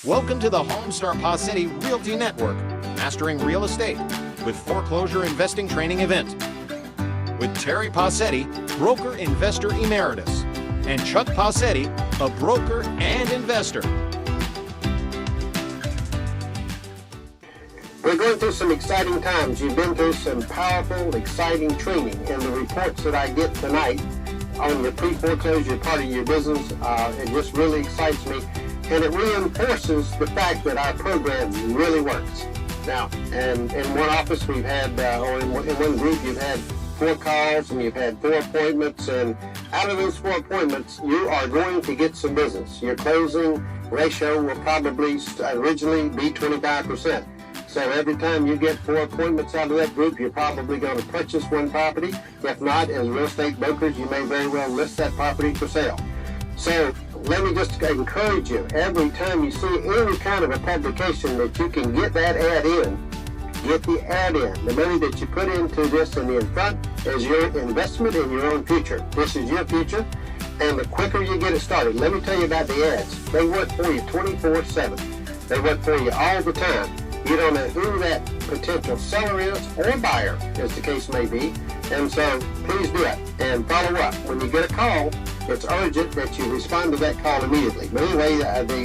Welcome to the Homestar Pacetti Realty Network, Mastering Real Estate with Foreclosure Investing Training Event. With Terry Pacetti, Broker Investor Emeritus, and Chuck Pacetti, a broker and investor. We're going through some exciting times. You've been through some powerful, exciting training, and the reports that I get tonight on your pre-foreclosure part of your business, it just really excites me, and it reinforces the fact that our program really works. Now, and in one office we've had, or in one group you've had 4 calls and you've had 4 appointments, and out of those 4 appointments, you are going to get some business. Your closing ratio will probably originally be 25%. So every time you get 4 appointments out of that group, you're probably going to purchase one property. If not, as real estate brokers, you may very well list that property for sale. So let me just encourage you, every time you see any kind of a publication that you can get that ad in, get the ad in. The money that you put into this in the front is your investment in your own future. This is your future, and the quicker you get it started, let me tell you about the ads. They work for you 24/7. They work for you all the time. You don't know who that potential seller is or buyer, as the case may be, and so please do it and follow up. When you get a call, it's urgent that you respond to that call immediately. But anyway,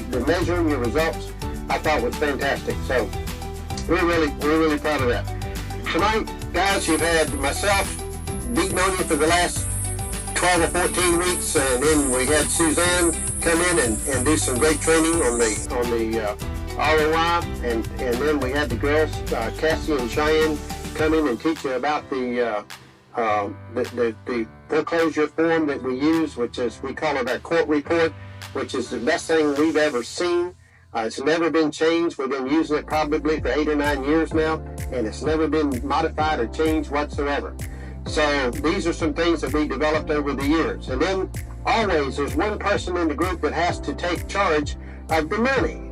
the measuring your results, I thought was fantastic. So we're really proud of that. Tonight, guys, you've had myself beating on you for the last 12 or 14 weeks, and then we had Suzanne come in and do some great training on the ROI, and then we had the girls, Cassie and Cheyenne, come in and teach you about the foreclosure form that we use, which is, we call it our court report, which is the best thing we've ever seen. It's never been changed. We've been using it probably for 8 or 9 years now, and it's never been modified or changed whatsoever. So these are some things that we developed over the years. And then always there's one person in the group that has to take charge of the money.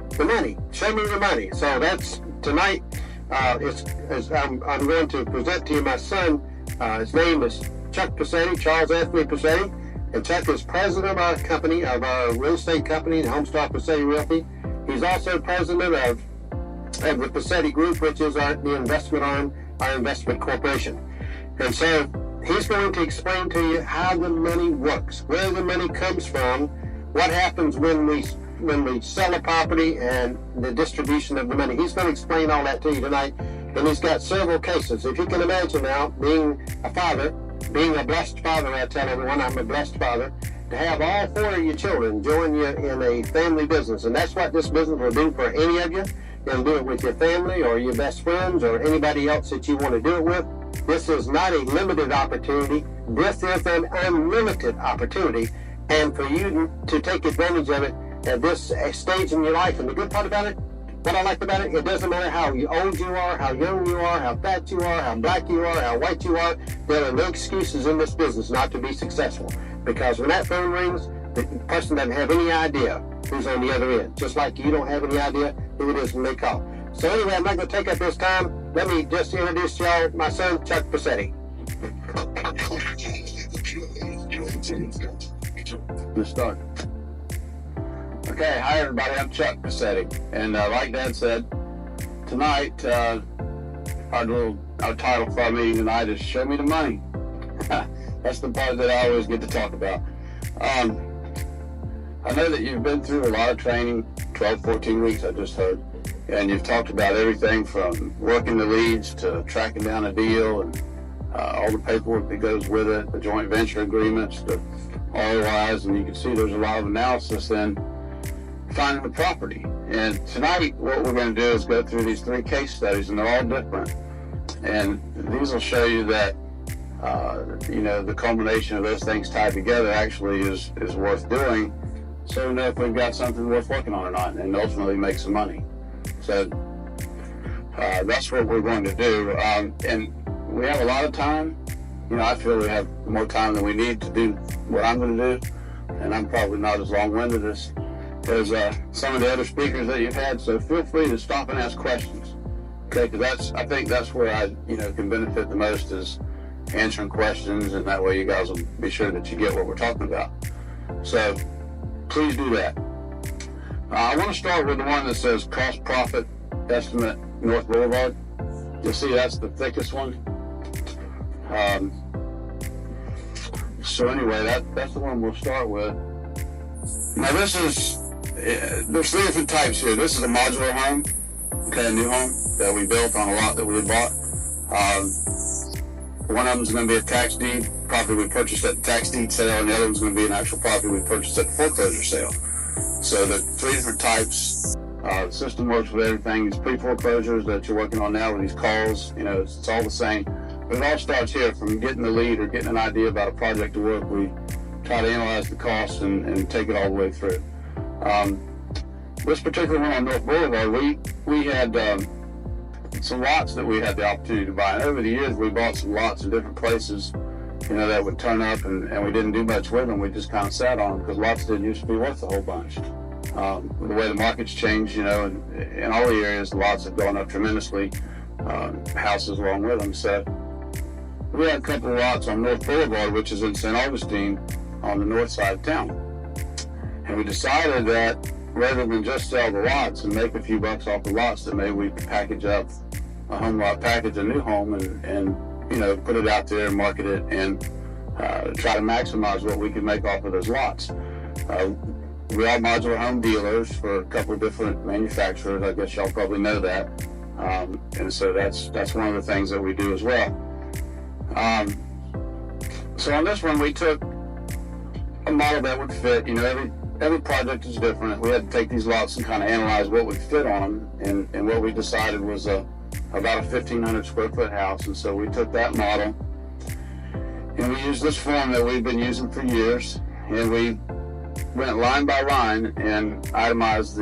Show me the money. So that's tonight. I'm going to present to you my son. His name is Chuck Pacetti, Charles Anthony Pacetti, and Chuck is president of our company, of our real estate company, the Homestar Pacetti Realty. He's also president of the Pacetti Group, which is the investment arm, our investment corporation. And so he's going to explain to you how the money works, where the money comes from, what happens when we sell a property, and the distribution of the money. He's going to explain all that to you tonight, and he's got several cases. If you can imagine now, being a father, being a blessed father, I tell everyone I'm a blessed father, to have all 4 of your children join you in a family business, and that's what this business will do for any of you. You'll do it with your family or your best friends or anybody else that you want to do it with. This is not a limited opportunity. This is an unlimited opportunity, and for you to take advantage of it at this stage in your life. And the good part about it, what I like about it, it doesn't matter how old you are, how young you are, how fat you are, how black you are, how white you are. There are no excuses in this business not to be successful. Because when that phone rings, the person doesn't have any idea who's on the other end. Just like you don't have any idea who it is when they call. So anyway, I'm not going to take up this time. Let me just introduce y'all my son, Chuck Pacetti. Let's start. Okay, hi everybody, I'm Chuck Pacetti, and like Dad said, tonight, our title for our meeting tonight is Show Me the Money. That's the part that I always get to talk about. I know that you've been through a lot of training, 12, 14 weeks I just heard, and you've talked about everything from working the leads to tracking down a deal, and all the paperwork that goes with it, the joint venture agreements, the ROIs, and you can see there's a lot of analysis in finding the property. And tonight what we're going to do is go through these 3 case studies, and they're all different, and these will show you that the culmination of those things tied together actually is worth doing, so we know if we've got something worth working on or not, and ultimately make some money. So that's what we're going to do, and we have a lot of time. I feel we have more time than we need to do what I'm going to do, and I'm probably not as long-winded as some of the other speakers that you've had, so feel free to stop and ask questions, okay? Because I think that's where I can benefit the most, is answering questions, and that way you guys will be sure that you get what we're talking about. So please do that. I want to start with the one that says cost profit estimate North Boulevard. You'll see that's the thickest one. So anyway, that's the one we'll start with. Now this is, there's three different types here. This is a modular home, okay, a new home that we built on a lot that we bought. One of them is going to be a tax deed property we purchased at the tax deed sale, and the other one's going to be an actual property we purchased at the foreclosure sale. So the three different types. The system works with everything. These pre-foreclosures that you're working on now with these calls, you know, it's all the same. But it all starts here from getting the lead or getting an idea about a project to work. We try to analyze the costs and take it all the way through. This particular one on North Boulevard, we had some lots that we had the opportunity to buy. And over the years, we bought some lots in different places, you know, that would turn up, and we didn't do much with them. We just kind of sat on them because lots didn't used to be worth a whole bunch. The way the market's changed, you know, in all the areas, the lots have gone up tremendously, houses along with them. So we had a couple of lots on North Boulevard, which is in St. Augustine on the north side of town. And we decided that rather than just sell the lots and make a few bucks off the lots, that maybe we could package up a home lot package, a new home, and you know, put it out there and market it and try to maximize what we could make off of those lots. We are modular home dealers for a couple of different manufacturers. I guess y'all probably know that. And so that's one of the things that we do as well. So on this one, we took a model that would fit. You know, every project is different. We had to take these lots and kind of analyze what would fit on them. And what we decided was about a 1,500 square foot house. And so we took that model and we used this form that we've been using for years. And we went line by line and itemized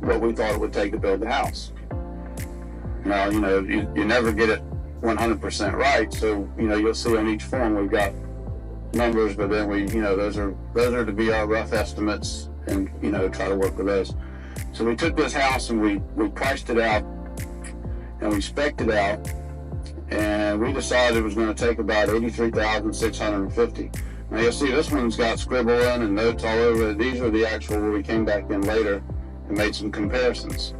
what we thought it would take to build the house. Now, you know, you never get it 100% right, so, you know, you'll see on each form we've got numbers, but then you know, those are to be our rough estimates, and, you know, try to work with those. So we took this house and we priced it out and we spec'd it out, and we decided it was going to take about $83,650. Now you'll see this one's got scribbling and notes all over it. These are the actual where we came back in later and made some comparisons.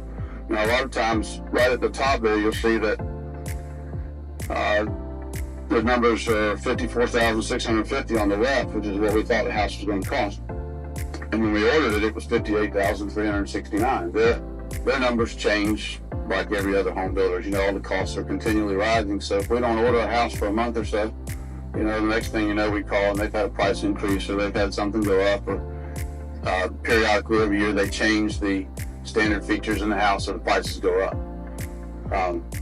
Now a lot of times, right at the top there, you'll see that the numbers are $54,650 on the left, which is what we thought the house was going to cost. And when we ordered it, it was $58,369. Their numbers change like every other home builder. You know, all the costs are continually rising. So if we don't order a house for a month or so, you know, the next thing you know, we call and they've had a price increase, or they've had something go up, or periodically every year they change the standard features in the house, so the prices go up.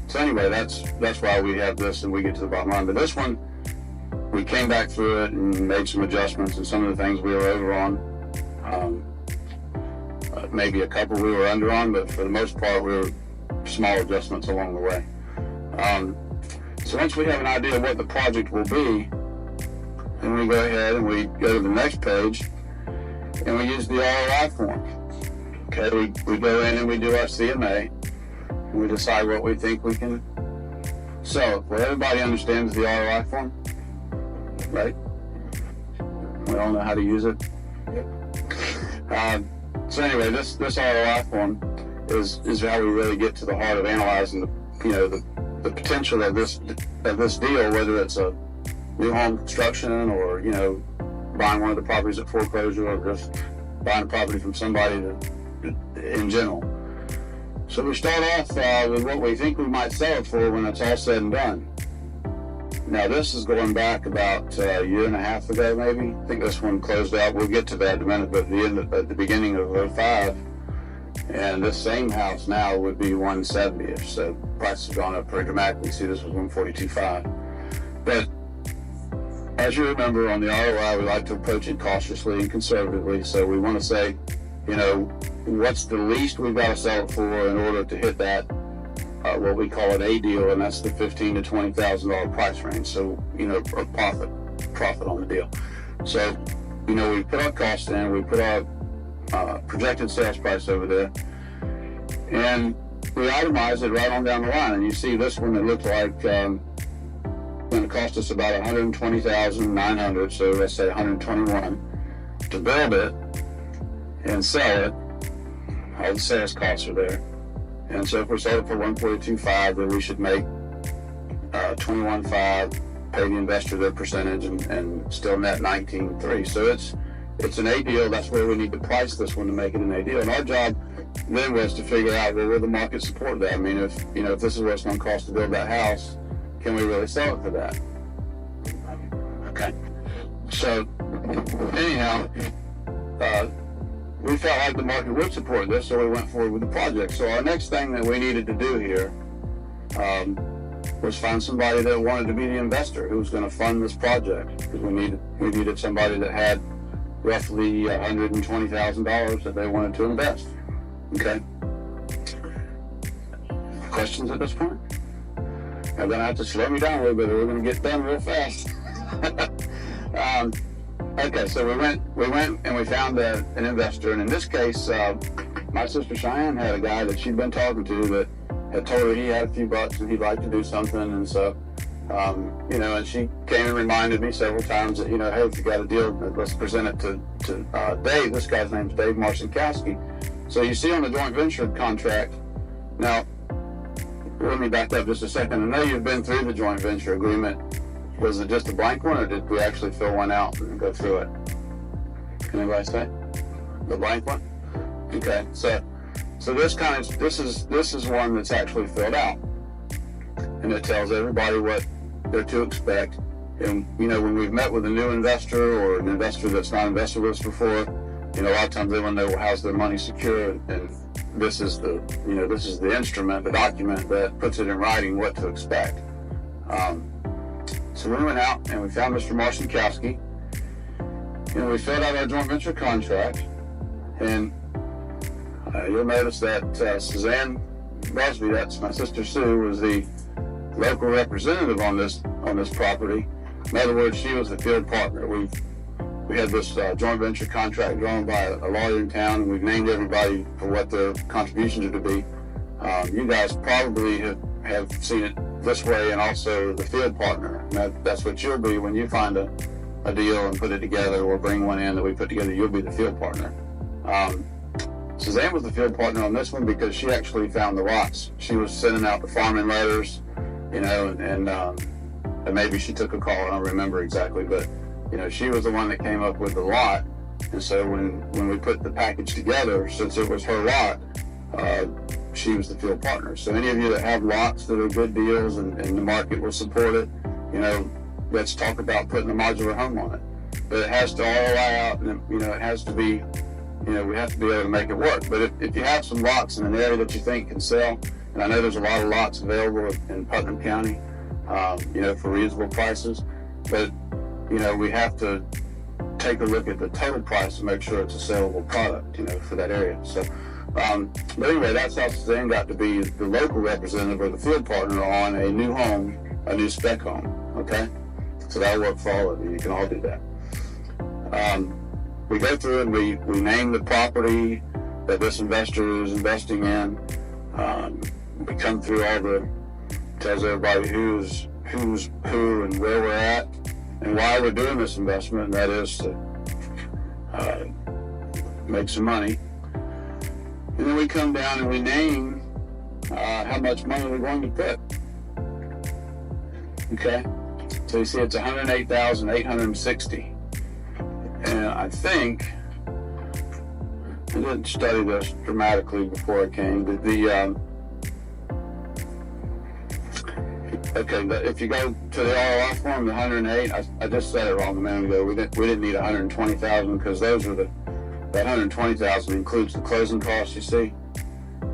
So anyway, that's why we have this and we get to the bottom line. But this one, we came back through it and made some adjustments, and some of the things we were over on. Maybe a couple we were under on, but for the most part, we were small adjustments along the way. So once we have an idea of what the project will be, then we go ahead and we go to the next page and we use the ROI form. Okay, we go in and we do our CMA and we decide what we think we can sell. Well, everybody understands the ROI form, right? We all know how to use it. So anyway, this ROI form is how we really get to the heart of analyzing the potential of this deal, whether it's a new home construction or, you know, buying one of the properties at foreclosure, or just buying a property from somebody in general. So we start off with what we think we might sell it for when it's all said and done. Now this is going back about a year and a half ago, maybe. I think this one closed out. We'll get to that in a minute, but at the beginning of 2005. And this same house now would be 170-ish, so prices have gone up pretty dramatically. See, this was 142.5. But as you remember, on the ROI, we like to approach it cautiously and conservatively. So we want to say, you know, what's the least we've got to sell it for in order to hit that, what we call an A deal, and that's the $15,000 to $20,000 price range. So, you know, a profit on the deal. So, you know, we put our cost in, we put our projected sales price over there, and we itemize it right on down the line. And you see this one, it looked like going to cost us about $120,900, so let's say $121 to build it and sell it. all the sales costs are there. And so if we sold it for $142,500, then we should make $21,500, pay the investor their percentage, and still net $19,300. So it's an A deal. That's where we need to price this one to make it an A deal. And our job then was to figure out, well, will the market support that? I mean, if this is what it's going to cost to build that house, can we really sell it for that? Okay. So anyhow, we felt like the market would support this, so we went forward with the project. So our next thing that we needed to do here was find somebody that wanted to be the investor who was going to fund this project, because we needed somebody that had roughly $120,000 that they wanted to invest. Okay. Questions at this point? I'm going to have to slow me down a little bit, or we're going to get done real fast. Okay, so we went and we found an investor, and in this case, my sister Cheyenne had a guy that she'd been talking to that had told her he had a few bucks and he'd like to do something, and so, and she came and reminded me several times that, hey, if you got a deal, let's present it to Dave. This guy's name's Dave Marcinkowski. So you see on the joint venture contract, now, let me back up just a second. I know you've been through the joint venture agreement. Was it just a blank one, or did we actually fill one out and go through it? Can anybody say? The blank one? Okay, so this is one that's actually filled out, and it tells everybody what they're to expect. And when we've met with a new investor or an investor that's not invested with us before, a lot of times they want to know, well, how's their money secure, and this is the instrument, the document that puts it in writing what to expect. So we went out and we found Mr. Marcinkowski, and we filled out our joint venture contract, and you'll notice that Suzanne Busby, that's my sister Sue, was the local representative on this property. In other words, she was the field partner. We had this joint venture contract drawn by a lawyer in town, and we've named everybody for what their contributions are to be. You guys probably have seen it this way, and also the field partner. And that's what you'll be when you find a deal and put it together, or bring one in that we put together. You'll be the field partner. Suzanne was the field partner on this one because she actually found the lots. She was sending out the farming letters, and maybe she took a call. I don't remember exactly, but she was the one that came up with the lot. And so when we put the package together, since it was her lot, she was the field partner. So any of you that have lots that are good deals and the market will support it, let's talk about putting a modular home on it. But it has to ROI out, and it has to be, we have to be able to make it work. But if you have some lots in an area that you think can sell, and I know there's a lot of lots available in Putnam County, for reasonable prices, but we have to take a look at the total price to make sure it's a saleable product, for that area. So, but anyway, that's how Suzanne got to be the local representative or the field partner on a new home, a new spec home. Okay, so that'll work for all of you. You can all do that. We go through and we name the property that this investor is investing in. We come through tells everybody who's who and where we're at and why we're doing this investment, and that is to make some money. And then we come down and we name how much money we're going to put. Okay, so you see it's $108,860, and I think I didn't study this dramatically before I came, but if you go to the ROI form, the 108, I just said it wrong a minute ago. We didn't need 120,000 because that 120,000 includes the closing costs. You see,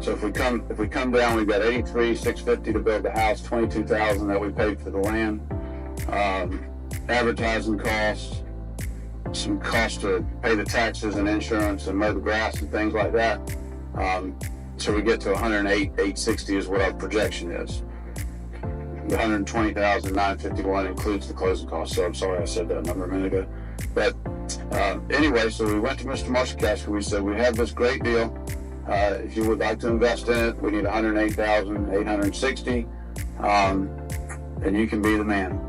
so if we come down, we've got 83,650 to build the house, 22,000 that we paid for the land, advertising costs, some costs to pay the taxes and insurance and mow the grass and things like that. So we get to 108,860 is what our projection is. The 120,951 includes the closing costs. So I'm sorry I said that number a minute ago. But anyway, so we went to Mr. Marcinkowski. We said, we have this great deal. If you would like to invest in it, we need 108,860, and you can be the man.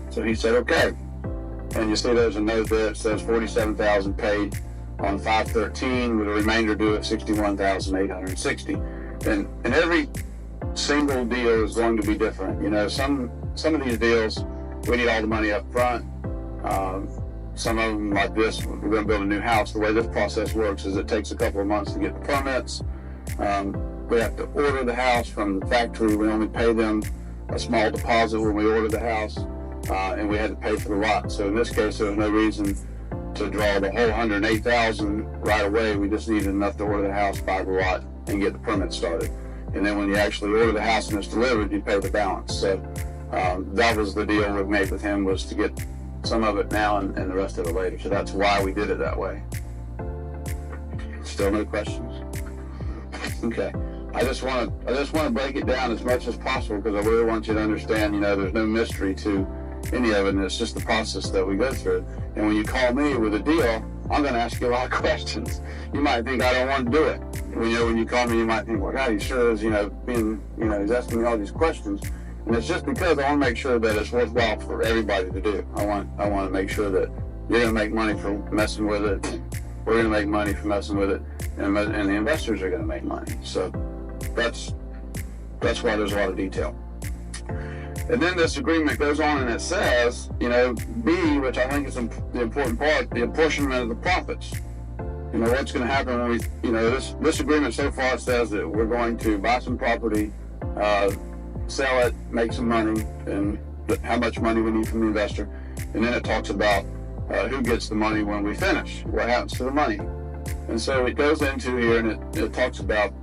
So he said, okay. And you see there's a note there that says 47,000 paid on 5/13 with a remainder due at $61,860. And every single deal is going to be different. You know, some of these deals, we need all the money up front. Some of them, like this, we're going to build a new house. The way this process works is it takes a couple of months to get the permits. We have to order the house from the factory. We only pay them a small deposit when we order the house, and we had to pay for the lot. So in this case, there was no reason to draw the whole $108,000 right away. We just needed enough to order the house, buy the lot, and get the permit started. And then when you actually order the house and it's delivered, you pay the balance. So that was the deal we made with him, was to get some of it now and the rest of it later. So that's why we did it that way. Still no questions? Okay. I just want to break it down as much as possible, because I really want you to understand, you know, there's no mystery to any of it, and it's just the process that we go through. And when you call me with a deal, I'm going to ask you a lot of questions. You might think I don't want to do it. When you call me, you might think, well, God, he sure is, he's asking me all these questions. And it's just because I want to make sure that it's worthwhile for everybody to do. I want to make sure that you're going to make money from messing with it. We're going to make money from messing with it, and the investors are going to make money. So that's why there's a lot of detail. And then this agreement goes on and it says, B, which I think is the important part, the apportionment of the profits. What's going to happen when this agreement so far says that we're going to buy some property, sell it, make some money, and how much money we need from the investor. And then it talks about who gets the money when we finish, what happens to the money. And so it goes into here and it talks about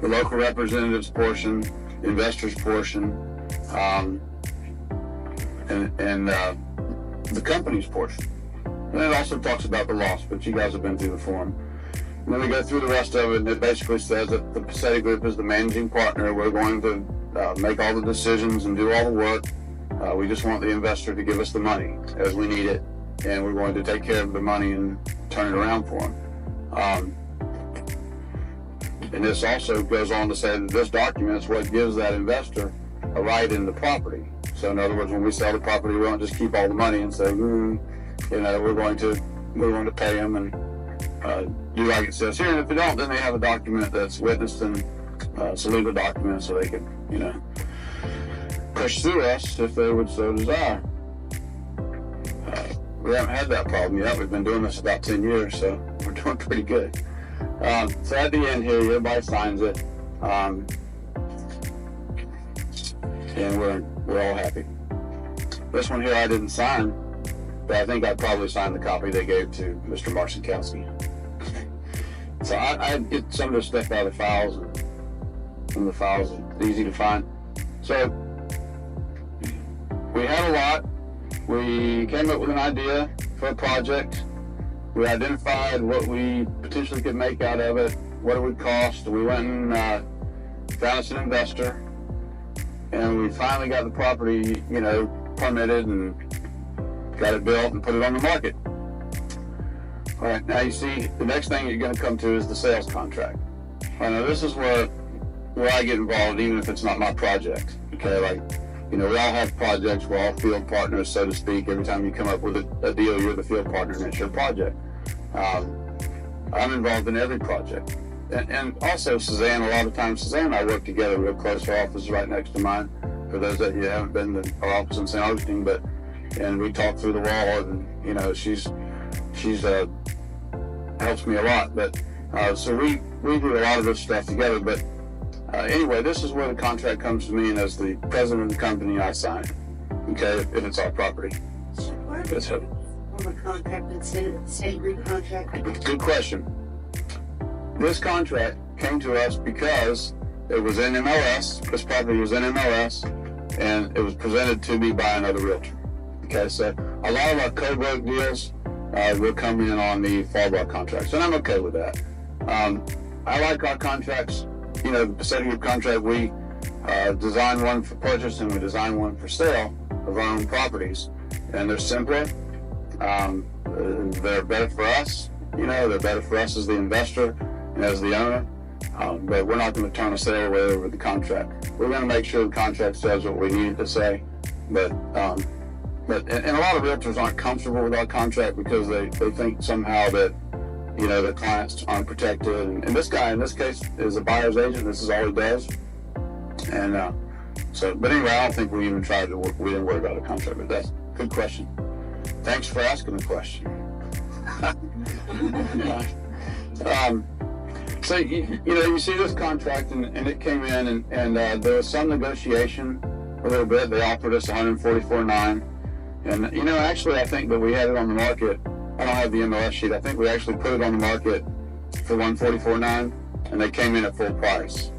the local representatives portion, the investors portion, and the company's portion. And it also talks about the loss, but you guys have been through the form. And then we go through the rest of it, and it basically says that the Passetti Group is the managing partner. We're going to make all the decisions and do all the work. We just want the investor to give us the money as we need it, and we're going to take care of the money and turn it around for them. And this also goes on to say that this document is what gives that investor a right in the property. So in other words, when we sell the property, we don't just keep all the money and say, we're going to pay them and do like it says here. And if they don't, then they have a document that's witnessed and it's a legal document, so they can, push through us if they would so desire. We haven't had that problem yet. We've been doing this about 10 years, so we're doing pretty good. So at the end here, everybody signs it, and we're all happy. This one here I didn't sign, but I think I probably signed the copy they gave to Mr. Marcinkowski. So I get some of this stuff out of the files, and the files are easy to find. So we had a lot. We came up with an idea for a project. We identified what we potentially could make out of it, what it would cost. We went and found us an investor, and we finally got the property, permitted and got it built and put it on the market. All right, now you see, the next thing you're going to come to is the sales contract. All right, now this is where I get involved, even if it's not my project. Okay, we all have projects. We're all field partners, so to speak. Every time you come up with a deal, you're the field partner and it's your project. I'm involved in every project. And also Suzanne, a lot of times Suzanne and I work together real close. Her office is right next to mine. For those that you haven't been to our office in St. Augustine, and we talk through the wall, and she's helps me a lot. But so we do a lot of this stuff together. But anyway, this is where the contract comes to me, and as the president of the company, I sign it. Okay, if it's our property. Yes, sir. Contract instead of the state contract. Good question. This contract came to us because it was in MLS. This property was in MLS, and it was presented to me by another realtor. Okay, so a lot of our co-broke deals will come in on the fall block contracts, and I'm okay with that. I like our contracts. The Passetti Group contract, we design one for purchase and we design one for sale of our own properties, and they're simpler. They're better for us. They're better for us as the investor and as the owner. But we're not going to turn a sale away over the contract. We're going to make sure the contract says what we need it to say. But But and a lot of realtors aren't comfortable with our contract because they think somehow that, you know, the clients aren't protected. And this guy, in this case, is a buyer's agent. This is all he does. And but anyway, I don't think we even tried to we didn't worry about a contract. But that's a good question. Thanks for asking the question. So you know, you see this contract, and it came in, and there was some negotiation a little bit. They offered us $144,900. And, you know, actually, I think that we had it on the market. I don't have the MLS sheet. I think we actually put it on the market for $144,900, and they came in at full price.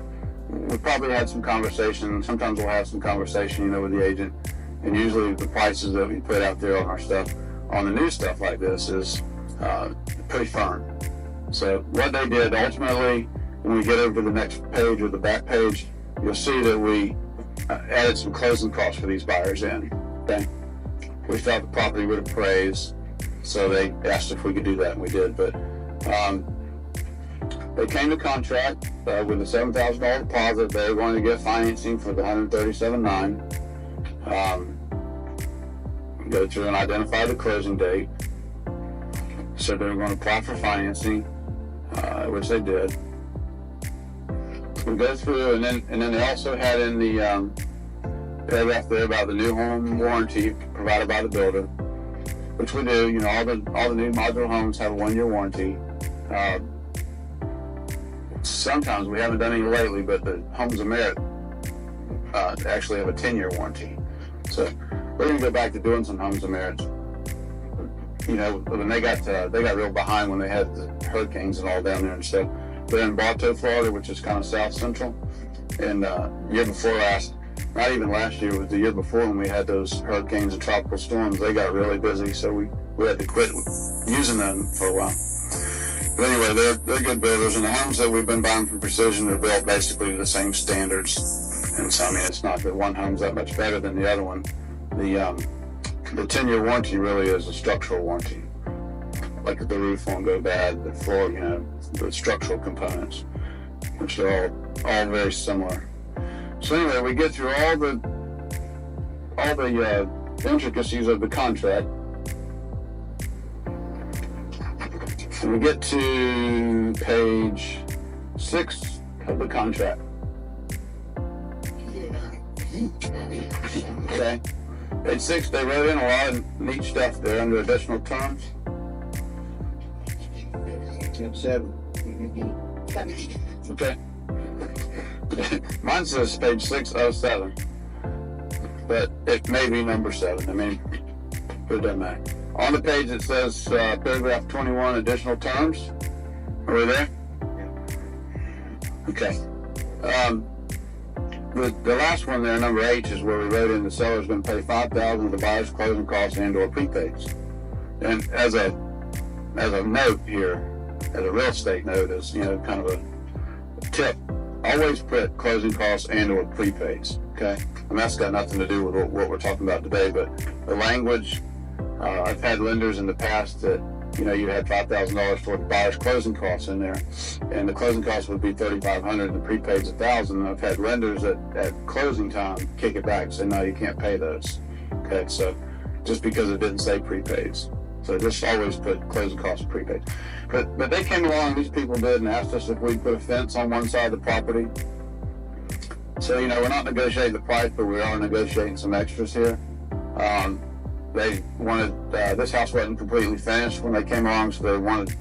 We probably had some conversation. Sometimes we'll have some conversation, you know, with the agent. And usually the prices that we put out there on our stuff, on the new stuff like this, is pretty firm. So what they did, ultimately, when we get over to the next page or the back page, you'll see that we added some closing costs for these buyers in. Okay? We felt the property would appraise, so they asked if we could do that, and we did. But they came to contract with a $7,000 deposit. They were going to get financing for the $137,900. Go through and identify the closing date. So they were going to apply for financing, which they did. We go through, and then they also had in the paragraph there about the new home warranty provided by the builder, which we do. You know, all the new modular homes have a 1-year warranty. Sometimes we haven't done any lately, but the homes of merit actually have a 10-year warranty. So we're going to go back to doing some homes of merit. You know, when they got real behind when they had the hurricanes and all down there and stuff. They're in Bartow, Florida, which is kind of south central. And year before last, not even last year, it was the year before when we had those hurricanes and tropical storms. They got really busy, so we had to quit using them for a while. But anyway, they're good builders, and the homes that we've been buying from Precision are built basically to the same standards. And so, I mean, it's not that one home's that much better than the other one. The 10-year warranty really is a structural warranty. Like the roof won't go bad, the floor, you know, the structural components, which are all very similar. So anyway, we get through all the intricacies of the contract, and we get to page 6 of the contract. Okay, page 6, they wrote in a lot of neat stuff there under additional terms. Yep, 7. Okay. Mine says page 607, but it may be number 7. I mean, it doesn't matter. On the page it says paragraph 21, additional terms. Are we there? Okay. The last one there, number H, is where we wrote in the seller is going to pay $5,000 of the buyer's closing costs and/or prepaids. And as a note here, as a real estate note, is, you know, kind of a tip. Always put closing costs and/or prepaids. Okay, and that's got nothing to do with what we're talking about today. But the language, I've had lenders in the past that, you know, you had $5,000 for the buyer's closing costs in there, and the closing costs would be $3,500, and the prepaid's $1,000. And I've had lenders at closing time kick it back and say, no, you can't pay those. Okay, so just because it didn't say prepaids. So just always put closing costs prepaid. But they came along, these people did, and asked us if we'd put a fence on one side of the property. So, you know, we're not negotiating the price, but we are negotiating some extras here. They wanted, this house wasn't completely finished when they came along, so they wanted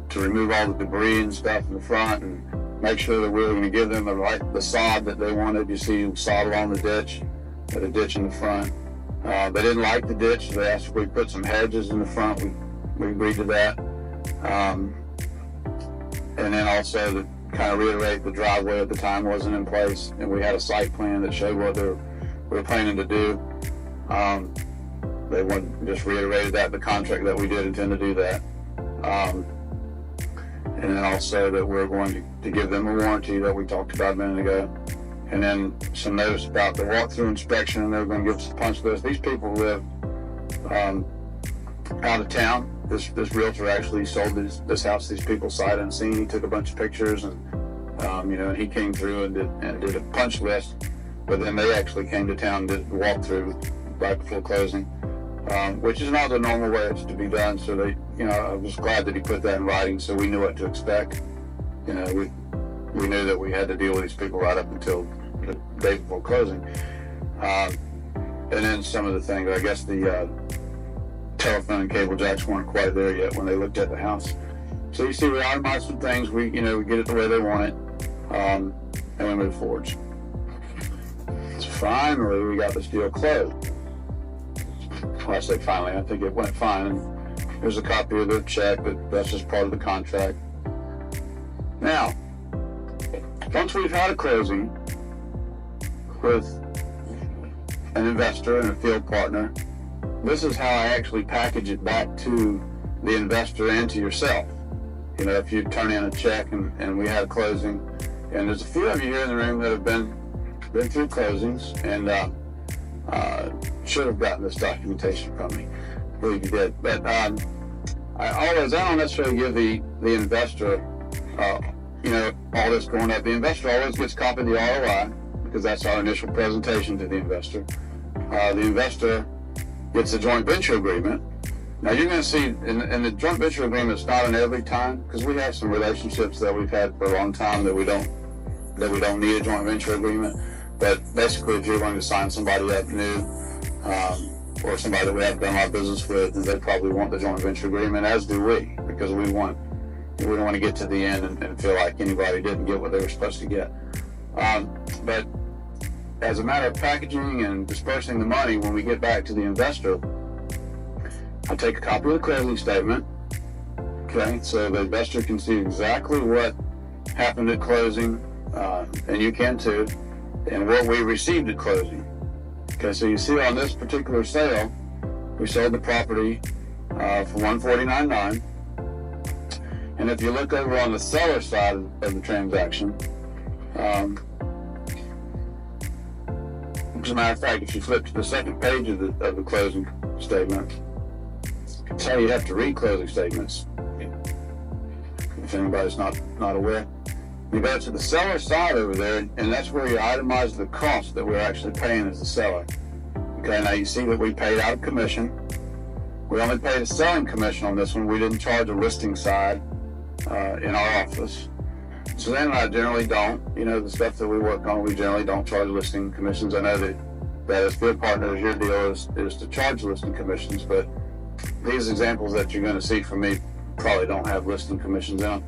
to remove all the debris and stuff in the front and make sure that we were going to give them the sod that they wanted. You see sod along the ditch, and a ditch in the front. They didn't like the ditch, so they asked if we put some hedges in the front. We agreed to that. And then also to kind of reiterate, the driveway at the time wasn't in place, and we had a site plan that showed what we were planning to do. They just reiterated that the contract that we did intend to do that. And then also that we're going to give them a warranty that we talked about a minute ago. And then some notice about the walkthrough inspection, and they were going to give us a punch list. These people live out of town. This realtor actually sold this house to these people sight unseen. He took a bunch of pictures, and you know, he came through and did a punch list. But then they actually came to town and did the walkthrough right before closing, which is not the normal way it's to be done. So I was glad that he put that in writing so we knew what to expect. We knew that we had to deal with these people right up until the day before closing. And then some of the things, I guess the telephone and cable jacks weren't quite there yet when they looked at the house. So you see, we itemized some things, we get it the way they want it, and we move forward. So finally, we got this deal closed. Well, I say finally, I think it went fine. And here's a copy of the check, but that's just part of the contract. Now, once we've had a closing with an investor and a field partner, this is how I actually package it back to the investor and to yourself. If you turn in a check and we had a closing, and there's a few of you here in the room that have been through closings and should have gotten this documentation from me. I believe you did. But I don't necessarily give the investor, all this going up. The investor always gets a copy of the ROI because that's our initial presentation to the investor. The investor gets a joint venture agreement. Now you're going to see in the joint venture agreement, it's not an every time, because we have some relationships that we've had for a long time that we don't need a joint venture agreement. But basically, if you're going to sign somebody up new, or somebody that we haven't done a lot of business with, then they probably want the joint venture agreement, as do we, because we don't want to get to the end and feel like anybody didn't get what they were supposed to get. But as a matter of packaging and dispersing the money, when we get back to the investor, I take a copy of the closing statement, okay, so the investor can see exactly what happened at closing, and you can too, and what we received at closing. Okay, so you see on this particular sale, we sold the property for $149.9, and if you look over on the seller side of the transaction, as a matter of fact, if you flip to the second page of the closing statement, that's how you have to read closing statements, if anybody's not aware. You go to the seller side over there, and that's where you itemize the cost that we're actually paying as the seller. Okay, now you see that we paid out a commission. We only paid a selling commission on this one. We didn't charge a listing side in our office. So then I generally don't, the stuff that we work on, we generally don't charge listing commissions. I know that as field partners, your deal is to charge listing commissions, but these examples that you're going to see from me probably don't have listing commissions in them.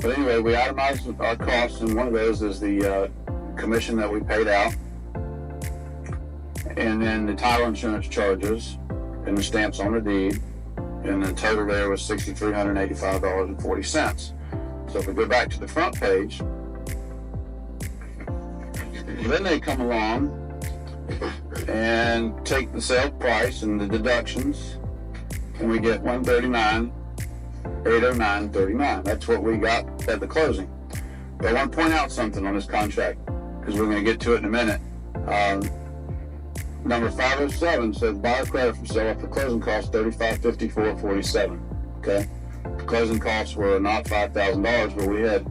But anyway, we itemized our costs, and one of those is the commission that we paid out, and then the title insurance charges, and the stamps on the deed, and the total there was $6,385.40. So if we go back to the front page, then they come along and take the sale price and the deductions, and we get $139,809.39. That's what we got at the closing. But I want to point out something on this contract, because we're going to get to it in a minute. Number 507 says buyer credit for sale after closing costs $35,54.47. Okay, the closing costs were not $5,000, but we had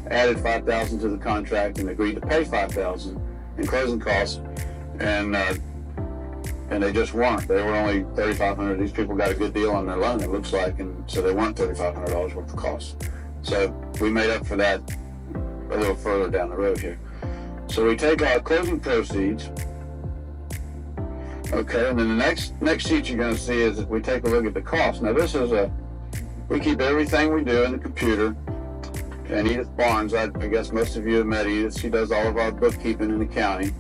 added $5,000 to the contract and agreed to pay $5,000 in closing costs, and they just weren't. They were only $3,500. These people got a good deal on their loan, it looks like, and so they weren't $3,500 worth of costs. So we made up for that a little further down the road here. So we take our closing proceeds, okay, and then the next sheet you're going to see is that we take a look at the cost. Now this is we keep everything we do in the computer, and Edith Barnes, I guess most of you have met Edith. She does all of our bookkeeping and accounting.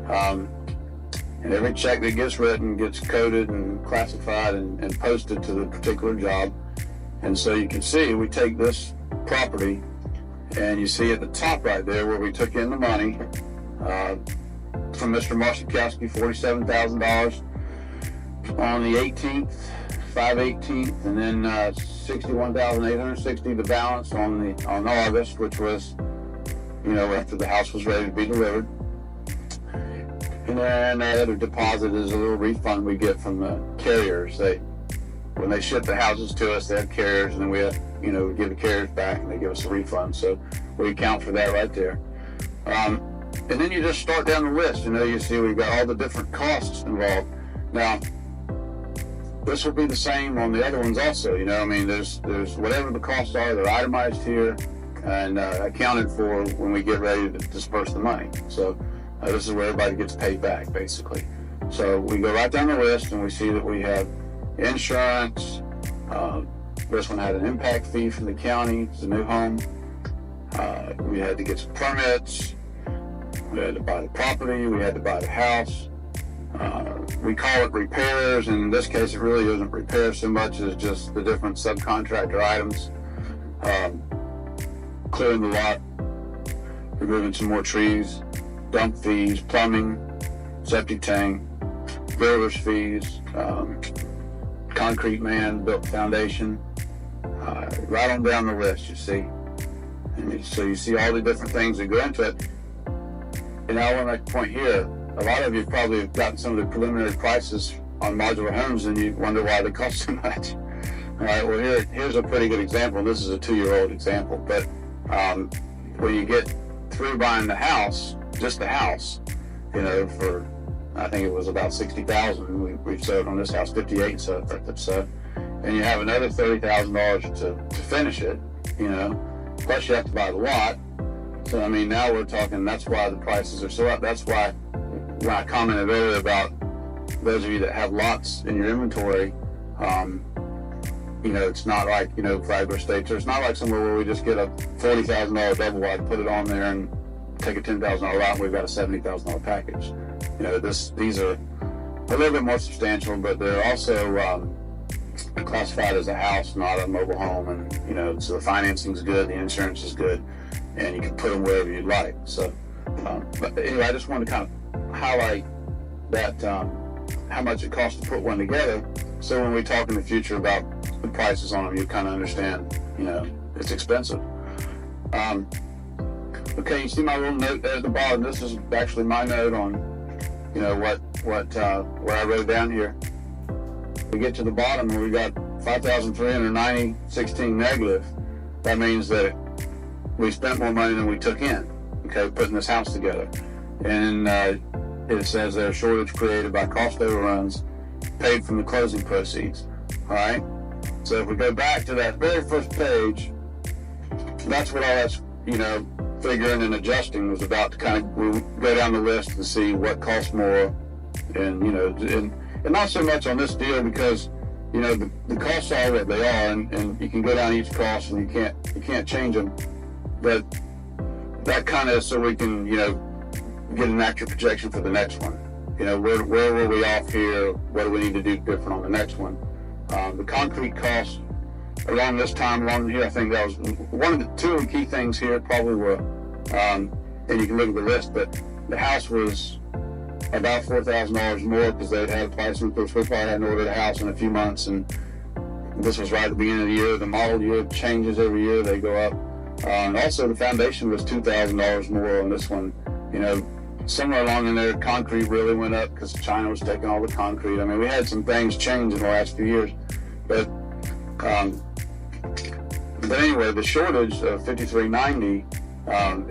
And every check that gets written gets coded and classified and posted to the particular job. And so you can see we take this property, and you see at the top right there where we took in the money from Mr. Marszakowski, $47,000 on the 18th, 5/18th, and then $61,860 the balance on August, which was, after the house was ready to be delivered. And then that other deposit is a little refund we get from the carriers. When they ship the houses to us, they have carriers, and then we have, we give the carriers back, and they give us a refund. So we account for that right there. And then you just start down the list. You see we've got all the different costs involved. Now, this will be the same on the other ones also. There's whatever the costs are, they're itemized here and accounted for when we get ready to disperse the money. So this is where everybody gets paid back, basically. So we go right down the list and we see that we have insurance. This one had an impact fee from the county. It's a new home. We had to get some permits. We had to buy the property. We had to buy the house. We call it repairs, and in this case it really isn't repairs so much as just the different subcontractor items. Clearing the lot, removing some more trees, dump fees, plumbing, septic tank, builder's fees, concrete man, built foundation, right on down the list, you see. And so you see all the different things that go into it. And I want to make a point here. A lot of you probably have gotten some of the preliminary prices on modular homes and you wonder why they cost so much. All right, well here's a pretty good example. This is a 2-year-old example, but when you get through buying the house, just the house, for I think it was about $60,000. We've sold on this house 58, so and you have another $30,000 to finish it, plus you have to buy the lot. So now we're talking. That's why the prices are so up. That's why when I commented earlier about those of you that have lots in your inventory, it's not like Flagler Estates, or it's not like somewhere where we just get a $40,000 double wide, put it on there, and take a $10,000 lot, and we've got a $70,000 package. These are a little bit more substantial, but they're also classified as a house, not a mobile home, and so the financing's good, the insurance is good, and you can put them wherever you'd like. So, but anyway, I just wanted to kind of highlight that how much it costs to put one together. So when we talk in the future about the prices on them, you kind of understand, it's expensive. Okay, you see my little note there at the bottom. This is actually my note on, where I wrote down here. We get to the bottom where we got 5,390, 16 negative. That means that we spent more money than we took in, putting this house together. And it says there, shortage created by cost overruns, paid from the closing proceeds. All right? So if we go back to that very first page, that's what all that's, figuring and adjusting was about, to kind of go down the list to see what costs more. And, and not so much on this deal because, the costs are what they are, and you can go down each cost and you can't change them. But that kind of so we can, get an accurate projection for the next one. Where were we off here? What do we need to do different on the next one? The concrete costs along this time, along here, I think that was one of the two of the key things here probably were, and you can look at the list, but the house was about $4,000 more because they'd had a price increase. We probably hadn't ordered a house in a few months, and this was right at the beginning of the year. The model year changes every year, they go up. And also the foundation was $2,000 more on this one. Somewhere along in there, concrete really went up because China was taking all the concrete. We had some things change in the last few years, but anyway, the shortage of 5390,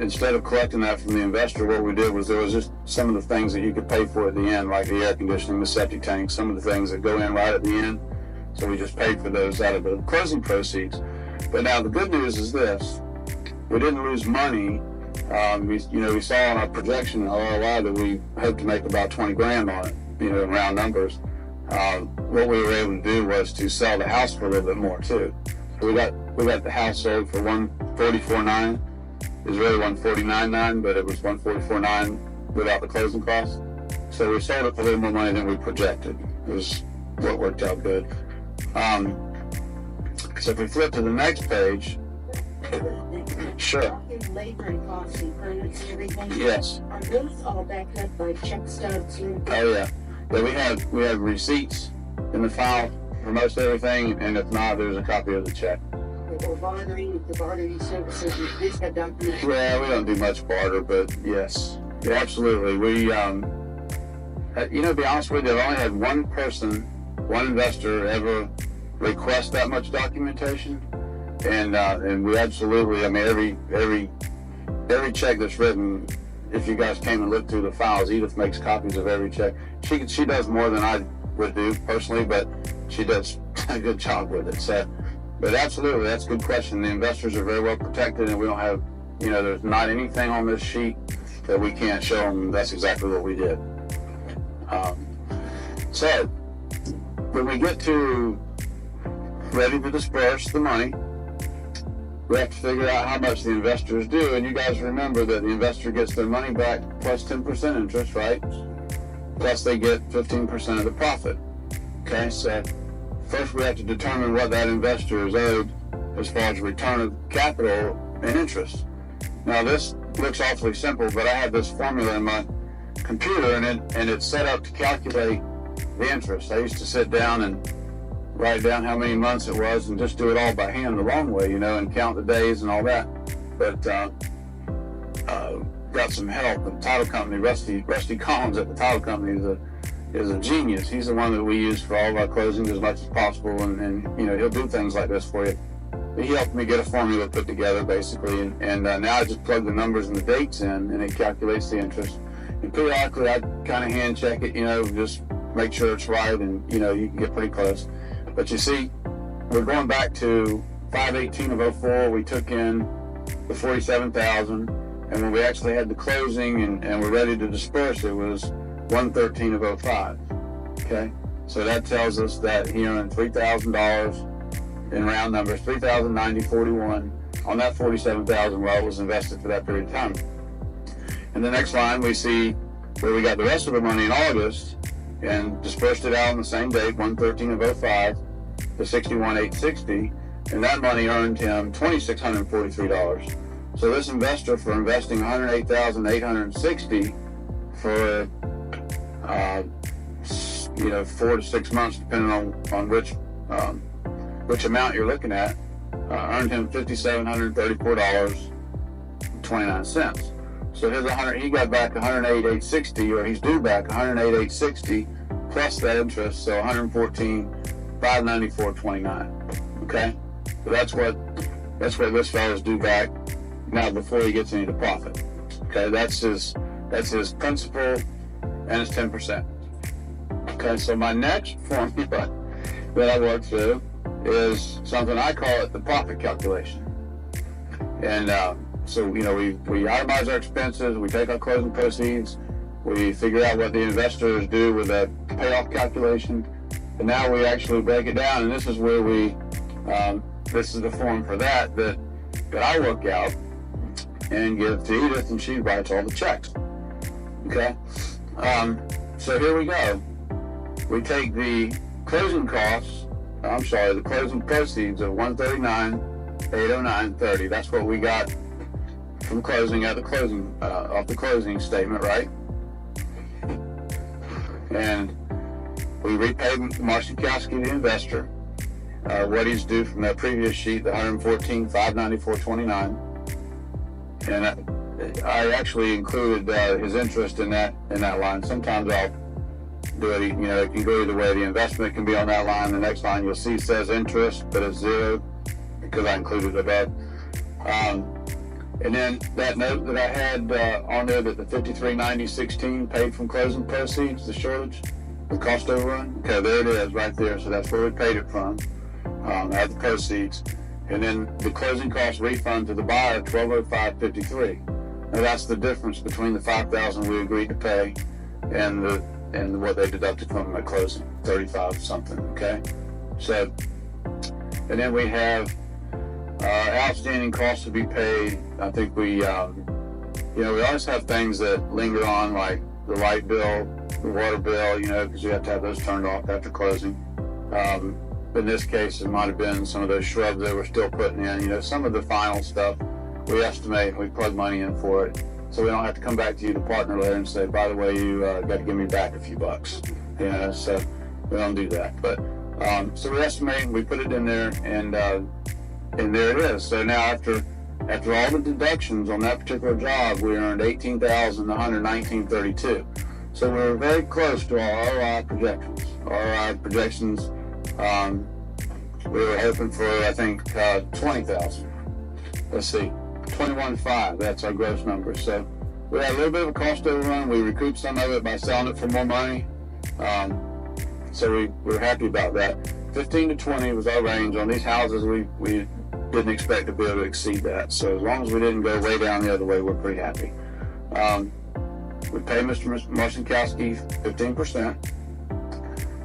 instead of collecting that from the investor, what we did was there was just some of the things that you could pay for at the end, like the air conditioning, the septic tank, some of the things that go in right at the end. So we just paid for those out of the closing proceeds. But now the good news is this: we didn't lose money. We saw on our projection ROI that we hoped to make about 20 grand on it, in round numbers. What we were able to do was to sell the house for a little bit more too. So we got the house sold for $144,900. It was really $149,900, but it was $144,900 without the closing costs. So we sold it for a little more money than we projected. It was what worked out good. So if we flip to the next page, sure. Labor and costs and permits and everything. Yes. Are those all backed up by check stubs? Oh yeah. Yeah, we have receipts in the file for most everything, and if not, there's a copy of the check. Or bartering, the bartering services, these have documents. Well, we don't do much barter, but yes, yeah, absolutely. We, to be honest with you, I've only had one person, one investor ever request that much documentation. And we absolutely, every check that's written if you guys came and looked through the files, Edith makes copies of every check. She does more than I would do personally, but she does a good job with it. So, but absolutely, that's a good question. The investors are very well protected, and we don't have, there's not anything on this sheet that we can't show them. That's exactly what we did. So when we get to ready to disperse the money, we have to figure out how much the investors do. And you guys remember that the investor gets their money back plus 10% interest, right? Plus they get 15% of the profit. Okay, so first we have to determine what that investor is owed as far as return of capital and interest. Now this looks awfully simple, but I have this formula in my computer, and it's set up to calculate the interest. I used to sit down and write down how many months it was and just do it all by hand the long way, and count the days and all that. But got some help. The title company, Rusty Collins at the title company is a genius. He's the one that we use for all of our closings as much as possible, and he'll do things like this for you. But he helped me get a formula put together basically, and now I just plug the numbers and the dates in, and it calculates the interest. And periodically I kind of hand check it, just make sure it's right, and you can get pretty close. But you see, we're going back to 5/18/04. We took in the $47,000, and when we actually had the closing and we're ready to disperse, it was 1/13/05. Okay, so that tells us that he earned $3,000 in round numbers, $3,090.41 on that $47,000 while it was invested for that period of time. And the next line we see where we got the rest of the money in August and dispersed it out on the same date, 1/13/05, to 61,860, and that money earned him $2,643. So this investor, for investing $108,860 for 4 to 6 months, depending on which amount you're looking at, earned him $5,734.29. So he got back $108,860, or he's due back $108,860 plus that interest, so $114,594.29. Okay, so that's what this fellow's due back now before he gets any of the profit. Okay, that's his principal and his 10%. Okay, so my next formula that I work through is something I call it the profit calculation. And so we itemize our expenses, we take our closing proceeds, we figure out what the investors do with that payoff calculation, and now we actually break it down. And this is where this is the form for that I work out and give to Edith, and she writes all the checks. Okay, so here we go. We take the closing proceeds of $139,809.30. That's what we got from closing at the closing off the closing statement, right? And we repay Marcinkowski, the investor, what he's due from that previous sheet, the $114,594.29. And I actually included his interest in that line. Sometimes I'll do it, it can go either way. The investment can be on that line. The next line you'll see says interest, but it's zero because I included it above. And then that note that I had on there, that the $53.90.16 paid from closing proceeds, the shortage, the cost overrun. Okay, there it is right there. So that's where we paid it from, at the proceeds. And then the closing cost refund to the buyer, $1,205.53. Now that's the difference between the $5,000 we agreed to pay and what they deducted from the closing, 35 something. Okay, so and then we have outstanding costs to be paid. I think we always have things that linger on, like the light bill, the water bill, because we have to have those turned off after closing. In this case, it might have been some of those shrubs they were still putting in. Some of the final stuff we estimate and we plug money in for it, so we don't have to come back to you, the partner, later and say, by the way, you got to give me back a few bucks. So we don't do that. But so we estimate, we put it in there, and there it is. So now after all the deductions on that particular job, we earned $18,119.32. So we were very close to our ROI projections. ROI projections, we were hoping for, I think, 20,000. Let's see, 21.5. That's our gross number. So we had a little bit of a cost overrun. We recouped some of it by selling it for more money. So we're happy about that. 15 to 20 was our range. On these houses, we didn't expect to be able to exceed that. So as long as we didn't go way down the other way, we're pretty happy. We paid Mr. Marcinkowski 15%.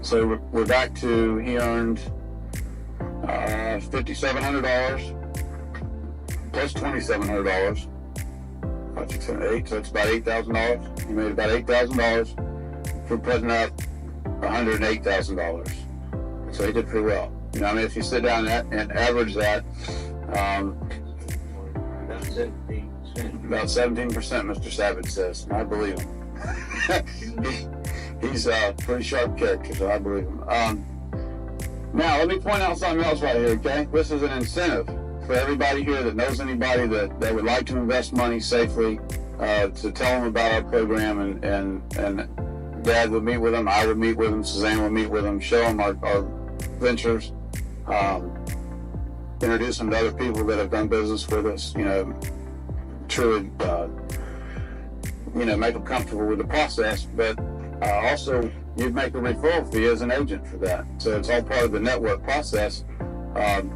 So we're back to, he earned $5,700 plus $2,700. So it's about $8,000. He made about $8,000 for putting up $108,000. So he did pretty well. You know, I mean, if you sit down and average that, about 17%, Mr. Savage says, and I believe him. He's a pretty sharp character, so I believe him. Now, let me point out something else right here, okay? This is an incentive for everybody here that knows anybody that would like to invest money safely, to tell them about our program, and Dad would meet with them, I would meet with them, Suzanne would meet with them, show them our ventures, introduce them to other people that have done business with us, you know, truly, you know, make them comfortable with the process, but also you'd make a referral fee as an agent for that. So it's all part of the network process.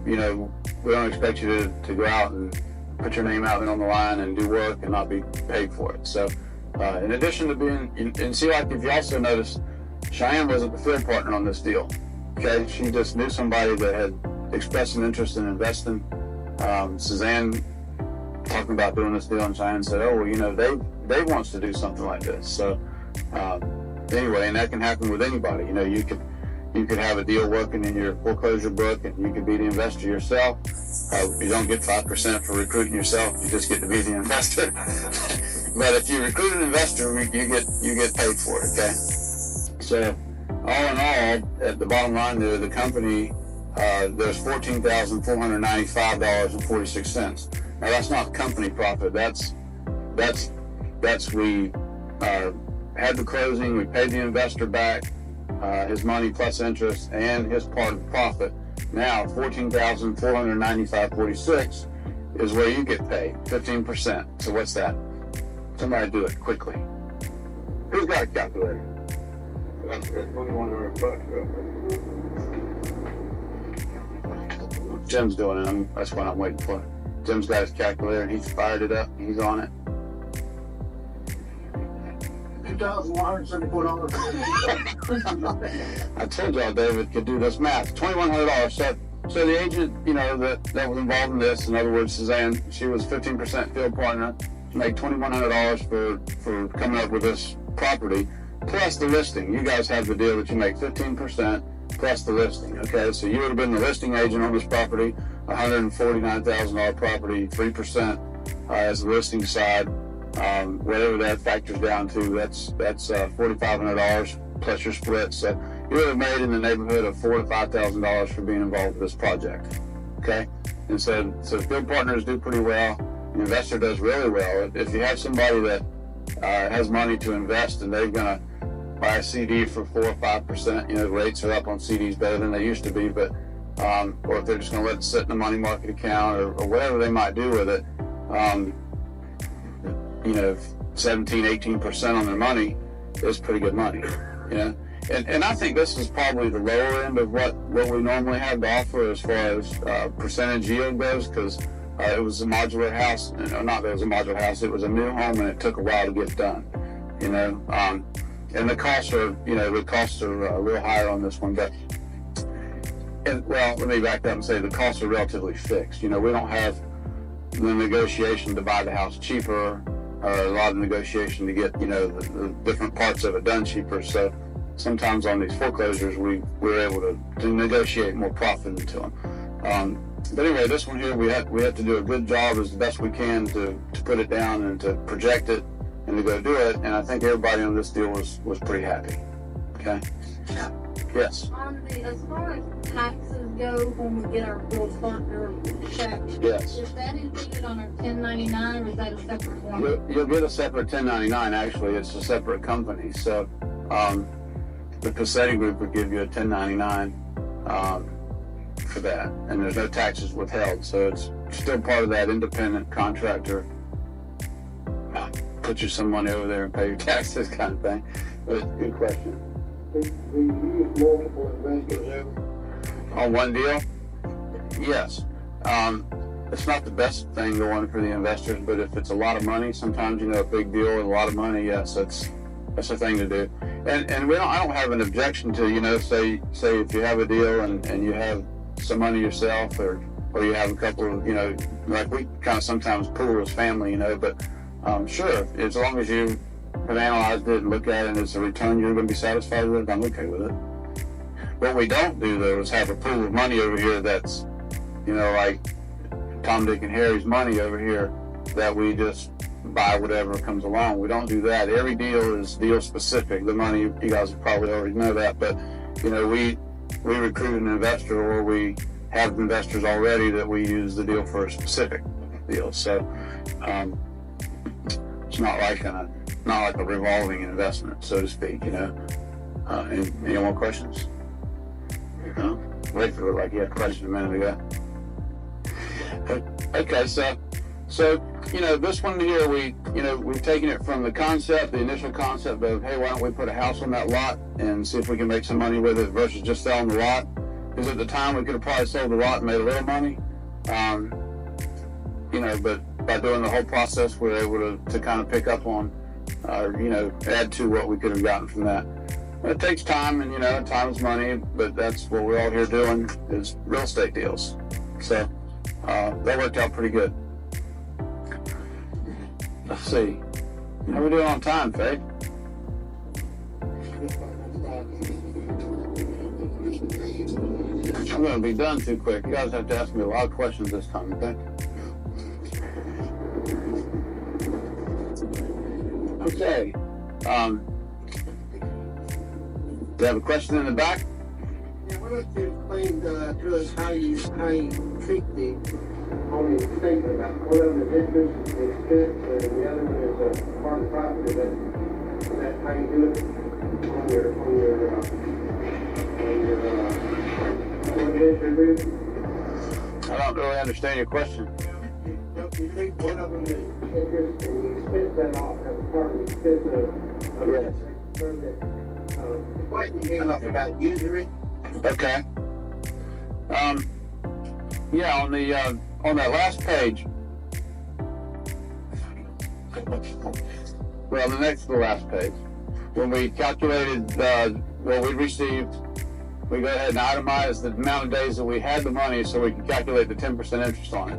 You know, we don't expect you to go out and put your name out there on the line and do work and not be paid for it. So in addition to being, and see, like if you also notice, Cheyenne wasn't the field partner on this deal. Okay, she just knew somebody that had expressed an interest in investing. Suzanne talking about doing this deal, and Cheyenne said, "Oh, well, you know, Dave wants to do something like this." So anyway, and that can happen with anybody. You know, you could have a deal working in your foreclosure book, and you could be the investor yourself. You don't get 5% for recruiting yourself; you just get to be the investor. But if you recruit an investor, you get paid for it. Okay, so. All in all, at the bottom line there, the company, there's $14,495.46. Now that's not company profit. That's we had the closing, we paid the investor back his money plus interest and his part of the profit. Now $14,495.46 is where you get paid 15%. So what's that? Somebody do it quickly. Who's got a calculator? That's $2,100. Jim's doing it. That's what I'm waiting for. Jim's got his calculator and he's fired it up. He's on it. $2,174. I told y'all David could do this math. $2,100. So the agent, you know, that was involved in this, in other words, Suzanne, she was 15% field partner. She made $2,100 for coming up with this property. Plus the listing. You guys have the deal that you make 15% plus the listing. Okay, so you would have been the listing agent on this property, $149,000 property, 3% as the listing side. Whatever that factors down to, that's $4,500 plus your split. So you would have made in the neighborhood of $4,000 to $5,000 for being involved with this project. Okay, and so field partners do pretty well. The investor does really well. If you have somebody that has money to invest and they're gonna buy a CD for 4 or 5%, you know, the rates are up on CDs better than they used to be, but or if they're just gonna let it sit in a money market account or whatever they might do with it, you know, 17-18% on their money is pretty good money, you know. And I think this is probably the lower end of what we normally have to offer as far as percentage yield goes, because it was a modular house, not that it was a modular house, it was a new home and it took a while to get done, you know. And the costs are, you know, a little higher on this one, but, well, let me back up and say the costs are relatively fixed. You know, we don't have the negotiation to buy the house cheaper, or a lot of negotiation to get, you know, the different parts of it done cheaper. So sometimes on these foreclosures, we're able to negotiate more profit into them. But anyway, this one here, we have to do a good job as the best we can to put it down and to project it and to go do it. And I think everybody on this deal was pretty happy. Okay. Yes. As far as taxes go, when we get our full partner check, Yes. is that included on our 1099 or is that a separate one? You'll get a separate 1099. Actually, it's a separate company. So the Cassetti Group would give you a 1099 for that, and there's no taxes withheld. So it's still part of that independent contractor put you some money over there and pay your taxes kind of thing. But good question. We use multiple investors On one deal? Yes. It's not the best thing going for the investors, but if it's a lot of money, sometimes, you know, a big deal with a lot of money, yes, that's a thing to do. And I don't have an objection to, you know, say if you have a deal and you have some money yourself, or you have a couple of, you know, like we kind of sometimes pool as family, you know, but sure, as long as you have analyzed it and look at it and it's a return you're going to be satisfied with, I'm okay with it. What we don't do, though, is have a pool of money over here that's, you know, like Tom, Dick, and Harry's money over here that we just buy whatever comes along. We don't do that. Every deal is deal specific. The money, you guys probably already know that, but, you know, we recruit an investor, or we have investors already that we use the deal for a specific deal. So it's not like a revolving investment, so to speak, you know. Any more questions? No? Wait for it like you had a question a minute ago. Okay, so you know, this one here, we've taken it from the concept, the initial concept of, hey, why don't we put a house on that lot and see if we can make some money with it versus just selling the lot. Because at the time we could have probably sold the lot and made a little money, you know, but by doing the whole process, we're able to kind of pick up on, you know, add to what we could have gotten from that. It takes time, and, you know, time is money, but that's what we're all here doing, is real estate deals. So that worked out pretty good. Let's see. How are we doing on time, Faye? I'm going to be done too quick. You guys have to ask me a lot of questions this time, okay? Okay. Do you have a question in the back? Yeah, why don't you explain to us how you treat the on the statement about one of them is interest, expense, and the other one is a part of the property. Is that how you do it on your mortgage agreement? I don't really understand your question. You treat one of them as interest, and you expense that off as a part of the expense of Yes. The question came up about usury. Okay. Yeah, on that last page. Well, the next to the last page. When we calculated what we received, we go ahead and itemize the amount of days that we had the money so we can calculate the 10% interest on it.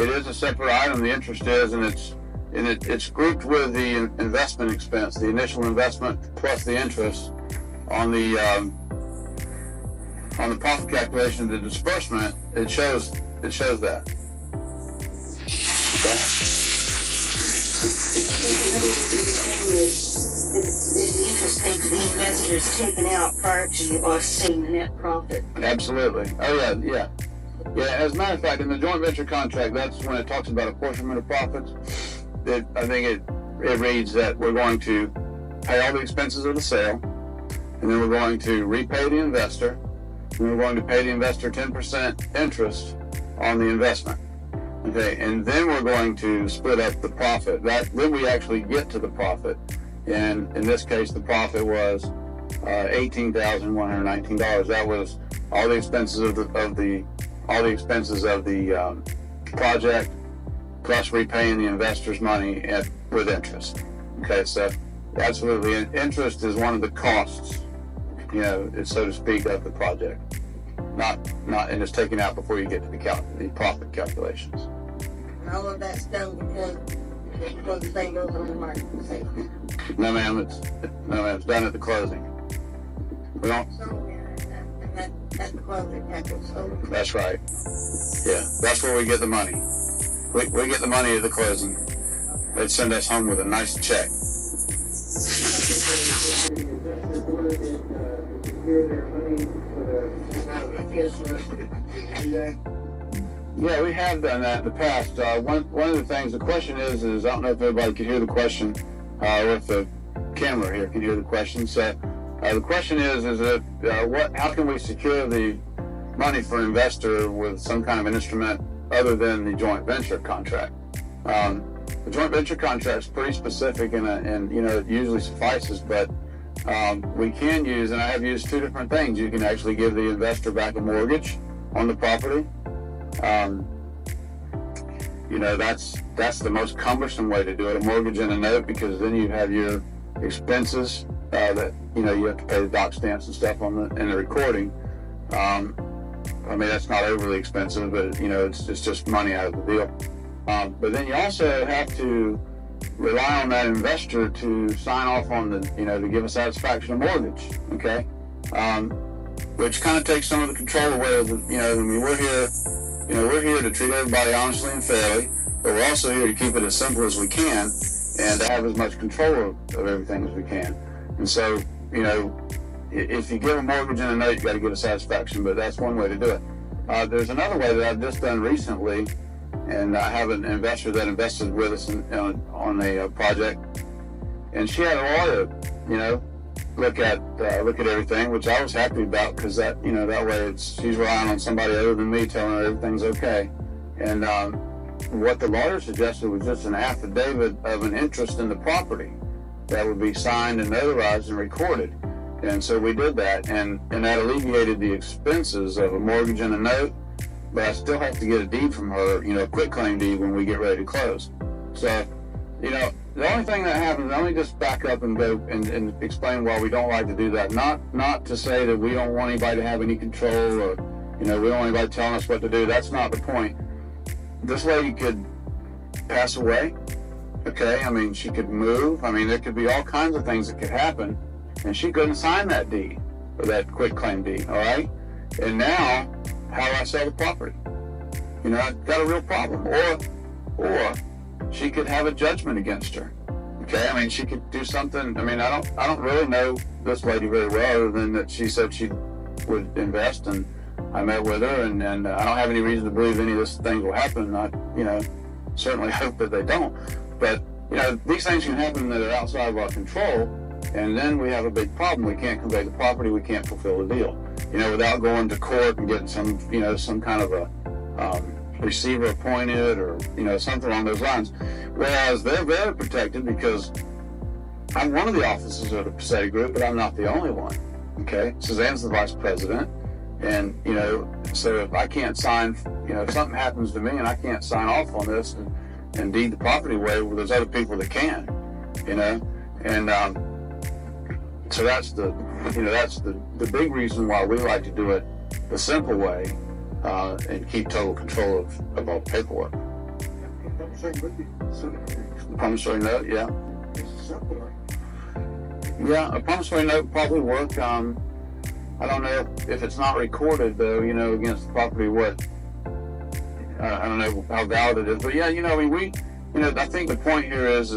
It is a separate item, the interest is, and it's grouped with the investment expense, the initial investment plus the interest on the profit calculation, the disbursement. It shows that. Okay. The interest paid to the investors taken out prior to offsetting the net profit. Absolutely. Oh yeah. As a matter of fact, in the joint venture contract, that's when it talks about apportionment of profits. I think it reads that we're going to pay all the expenses of the sale, and then we're going to repay the investor, and we're going to pay the investor 10% interest on the investment. Okay, and then we're going to split up the profit. Then we actually get to the profit, and in this case, the profit was $18,119. That was all the expenses of the project, plus repaying the investor's money with interest. Okay, so absolutely, interest is one of the costs, you know, so to speak, of the project. Not, and it's taken out before you get to the profit calculations. And all of that's done before the thing goes on the market. No, ma'am, it's done at the closing. We don't. At the closing, That's right. Yeah, that's where we get the money. We get the money at the closing. They'd send us home with a nice check. Yeah, we have done that in the past. One of the things, the question is I don't know if everybody can hear the question, with the camera here can hear the question. So the question is that how can we secure the money for an investor with some kind of an instrument other than the joint venture contract? the joint venture contract's pretty specific, and you know, it usually suffices, but we can use, and I have used two different things. You can actually give the investor back a mortgage on the property. You know, that's the most cumbersome way to do it, a mortgage and a note, because then you have your expenses that, you know, you have to pay the doc stamps and stuff in the recording. I mean, that's not overly expensive, but, you know, it's just money out of the deal. But then you also have to rely on that investor to sign off on the, you know, to give a satisfaction of mortgage, okay? Which kind of takes some of the control away of the, you know, I mean, we're here to treat everybody honestly and fairly, but we're also here to keep it as simple as we can and to have as much control of everything as we can. And so, you know, if you give a mortgage and a note, you got to get a satisfaction, but that's one way to do it. There's another way that I've just done recently, and I have an investor that invested with us on a project, and she had a lawyer, you know, look at everything, which I was happy about, because that, you know, that way she's relying on somebody other than me telling her everything's okay. And what the lawyer suggested was just an affidavit of an interest in the property that would be signed and notarized and recorded. And so we did that, and that alleviated the expenses of a mortgage and a note, but I still have to get a deed from her, you know, a quitclaim deed when we get ready to close. So, you know, the only thing that happens, let me just back up and go and explain why we don't like to do that. Not to say that we don't want anybody to have any control, or, you know, we don't want anybody telling us what to do. That's not the point. This lady could pass away, okay? I mean, she could move. I mean, there could be all kinds of things that could happen, and she couldn't sign that deed, or that quitclaim deed, all right? And now, how do I sell the property? You know, I've got a real problem. Or she could have a judgment against her. Okay, I mean, she could do something. I mean, I don't really know this lady very well, other than that she said she would invest, and I met with her, and I don't have any reason to believe any of this things will happen. I, you know, certainly hope that they don't. But, you know, these things can happen that are outside of our control, and then we have a big problem. We can't convey the property. We can't fulfill the deal, you know, without going to court and getting some, you know, some kind of a receiver appointed, or, you know, something along those lines. Whereas they're very protected, because I'm one of the officers of the Passetti Group, but I'm not the only one. Okay, Suzanne's the vice president, and, you know, so if I can't sign, you know, if something happens to me and I can't sign off on this and deed the property away, well, there's other people that can, you know, and so that's the big reason why we like to do it the simple way. And keep total control of all the paperwork. The promissory note, yeah. Yeah, a promissory note would probably work. I don't know if it's not recorded, though, you know, against the property, what, I don't know how valid it is. But yeah, you know, I mean, I think the point here is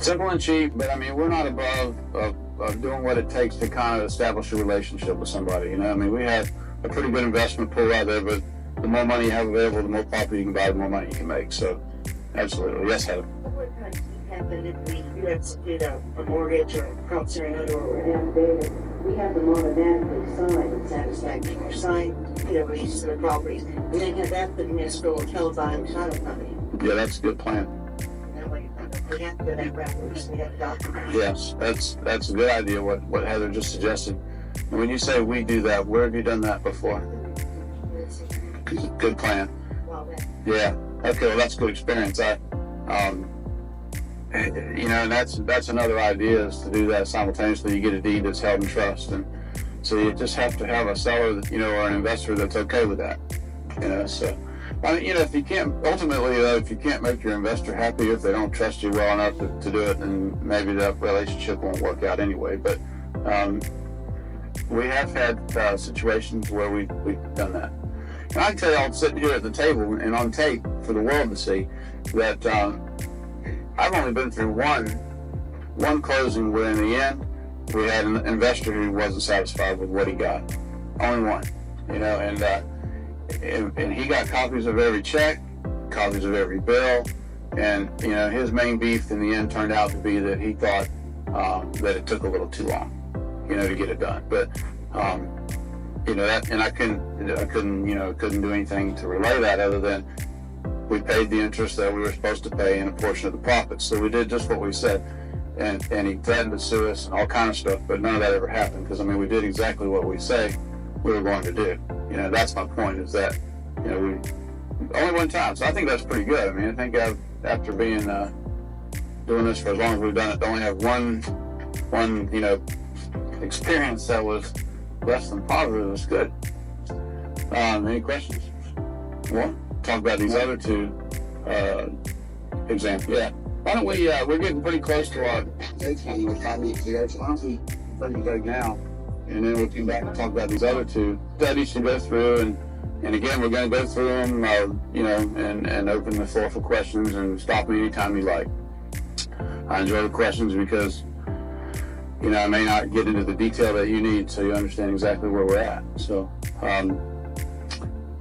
simple and cheap, but I mean, we're not above doing what it takes to kind of establish a relationship with somebody. You know, I mean, we have a pretty good investment pool out there, but the more money you have available, the more property you can buy, the more money you can make. So, absolutely, yes, Heather. What kind of happen if we execute a mortgage or a promissory note or an affidavit? We have them automatically signed and satisfactory, or signed, you know, releases of the properties, and then have that put in escrow or held by the title company. Yeah, that's a good plan. We have to go that route. We just have documents. Yes, that's a good idea, what Heather just suggested. And when you say we do that, where have you done that before? Good plan. Yeah. Okay, well, that's good experience. You know, and that's another idea, is to do that simultaneously. You get a deed that's held in trust, and so you just have to have a seller that, you know, or an investor that's okay with that. You know, so. I mean, you know, if you can't make your investor happy, if they don't trust you well enough to do it, then maybe that relationship won't work out anyway. But we have had situations where we've done that. And I can tell you, I'm sitting here at the table and on tape for the world to see that I've only been through one closing where in the end we had an investor who wasn't satisfied with what he got. Only one, you know, and he got copies of every check, copies of every bill, and, you know, his main beef in the end turned out to be that he thought that it took a little too long, you know, to get it done. But you know, that, and I couldn't do anything to relay that, other than we paid the interest that we were supposed to pay and a portion of the profits. So we did just what we said. And he threatened to sue us and all kind of stuff, but none of that ever happened because, I mean, we did exactly what we say we were going to do. You know, that's my point, is that, you know, we only one time. So I think that's pretty good. I mean, I think after being doing this for as long as we've done it, to only have one you know, experience that was less than positive is good. Any questions? Well, talk about these other two examples. Yeah. Why don't we, we're getting pretty close to our time. Why don't we go now, and then we'll come back and talk about these other two studies to go through, and again, we're going to go through them, you know, and open the floor for questions, and stop me anytime you like. I enjoy the questions because, you know, I may not get into the detail that you need so you understand exactly where we're at. So,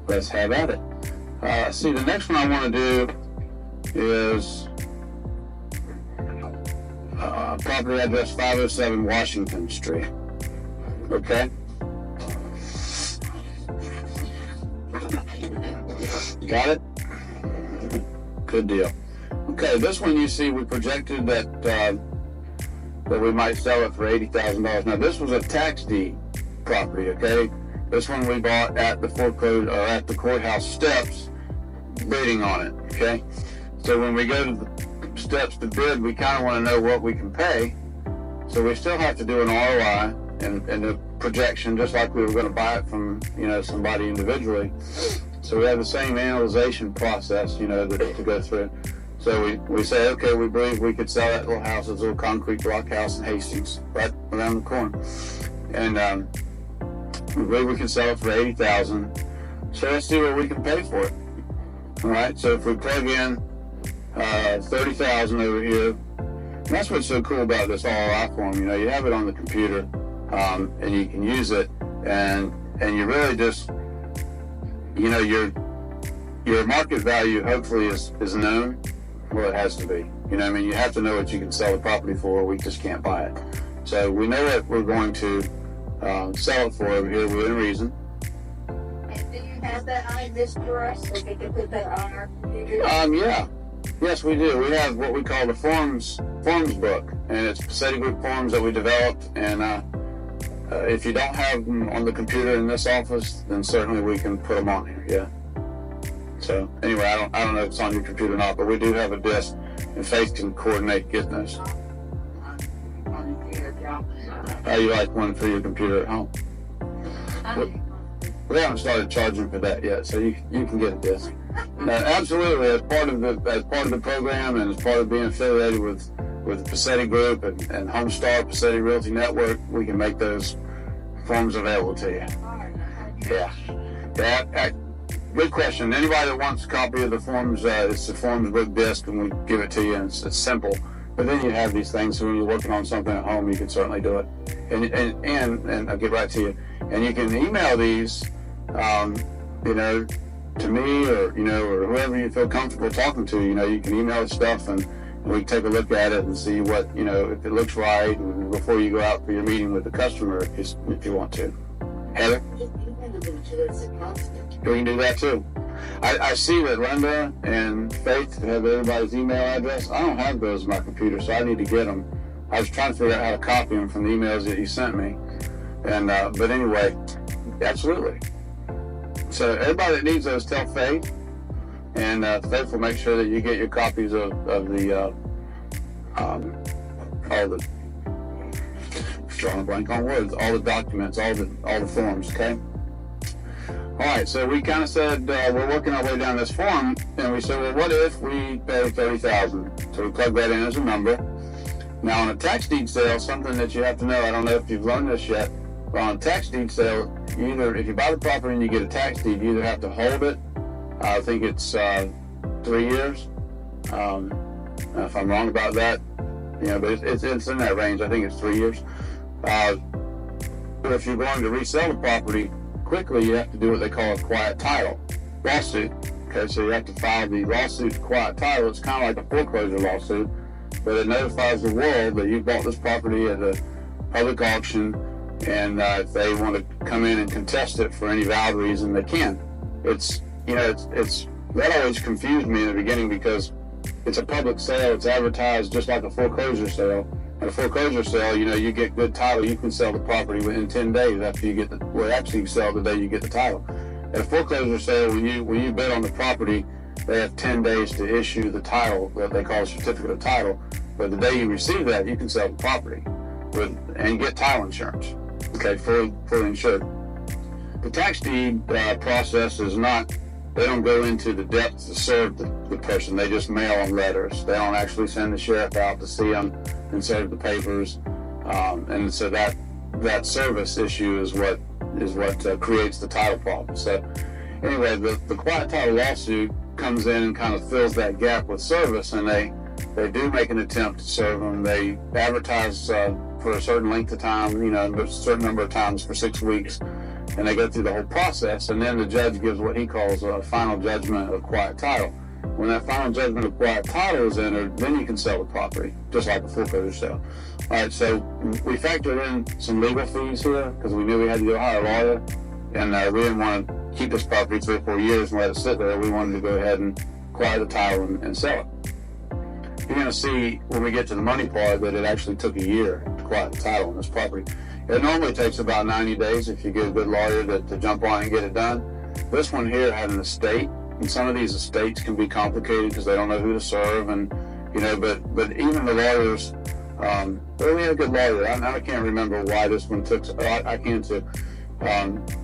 let's have at it. See, the next one I want to do is property address 507 Washington Street. Okay? Got it? Good deal. Okay, this one you see we projected that we might sell it for $80,000. Now this was a tax deed property, okay? This one we bought at the foreclosure, or at the courthouse steps, bidding on it, okay? So when we go to the steps to bid, we kind of want to know what we can pay. So we still have to do an ROI and a projection, just like we were going to buy it from, you know, somebody individually. So we have the same analyzation process, you know, to go through. So we say, okay, we believe we could sell that little house, this little concrete block house in Hastings, right around the corner. And we believe we can sell it for $80,000. So let's see what we can pay for it. All right, so if we plug in $30,000 over here, and that's what's so cool about this ROI form. You know, you have it on the computer, and you can use it, and you really just, you know, your market value hopefully is known. Well, it has to be. You know, I mean, you have to know what you can sell the property for. We just can't buy it. So we know what we're going to sell it for over here within reason. And do you have that on this for us, so we can put that on our computer? Yeah. Yes, we do. We have what we call the forms book, and it's Pacetti Group forms that we developed. And if you don't have them on the computer in this office, then certainly we can put them on here. Yeah. So anyway, I don't know if it's on your computer or not, but we do have a disk, and Faith can coordinate getting those. You like one for your computer at home? We haven't started charging for that yet, so you can get a disc. Absolutely, as part of the program, and as part of being affiliated with the Pacetti Group and Homestar Pacetti Realty Network, we can make those forms available to you. Yeah. Good question. Anybody that wants a copy of the forms, it's the forms book disc, and we give it to you, and it's simple. But then you have these things, so when you're working on something at home, you can certainly do it. And I'll get right to you. And you can email these, you know, to me, or, you know, or whoever you feel comfortable talking to. You know, you can email the stuff, and we can take a look at it and see what, you know, if it looks right, and before you go out for your meeting with the customer, if you want to. Heather? We can do that too. I see that Linda and Faith have everybody's email address. I don't have those on my computer, so I need to get them. I was trying to figure out how to copy them from the emails that you sent me. And but anyway, absolutely. So everybody that needs those, tell Faith, and Faith will make sure that you get your copies of the all the, drawing a blank on words, all the documents, all the forms. Okay. All right, so we kind of said we're working our way down this form, and we said, well, what if we pay $30,000? So we plug that in as a number. Now, on a tax deed sale, something that you have to know, I don't know if you've learned this yet, but on a tax deed sale, if you buy the property and you get a tax deed, you either have to hold it. I think it's 3 years. If I'm wrong about that, you know, but it's in that range. I think it's 3 years. But if you're going to resell the property quickly, you have to do what they call a quiet title lawsuit. Okay, so you have to file the lawsuit quiet title. It's kind of like a foreclosure lawsuit, but it notifies the world that you bought this property at a public auction, and if they want to come in and contest it for any valid reason, they can. It's, you know, it's that always confused me in the beginning because it's a public sale. It's advertised just like a foreclosure sale. At a foreclosure sale, you get good title. You can sell the property within 10 days after you get actually you sell the day you get the title. At a foreclosure sale, when you bid on the property, they have 10 days to issue the title, what they call a certificate of title. But the day you receive that, you can sell the property and get title insurance, okay, fully insured. The tax deed process is not, they don't go into the depth to serve the person. They just mail them letters. They don't actually send the sheriff out to see them and serve the papers. And so that service issue is what creates the title problem. So anyway, the quiet title lawsuit comes in and kind of fills that gap with service, and they do make an attempt to serve them. They advertise for a certain length of time, a certain number of times for 6 weeks, and they go through the whole process, and then the judge gives what he calls a final judgment of quiet title. When that final judgment of quiet title is entered, then you can sell the property, just like a foreclosure sale. All right, so we factored in some legal fees here because we knew we had to go hire a lawyer, and we didn't want to keep this property 3 or 4 years and let it sit there. We wanted to go ahead and acquire the title and sell it. You're going to see when we get to the money part that it actually took a year to acquire the title on this property. It normally takes about 90 days if you get a good lawyer to jump on and get it done. This one here had an estate, and some of these estates can be complicated because they don't know who to serve, and but even the lawyers, we had a good lawyer. I can't remember why this one took. I can too.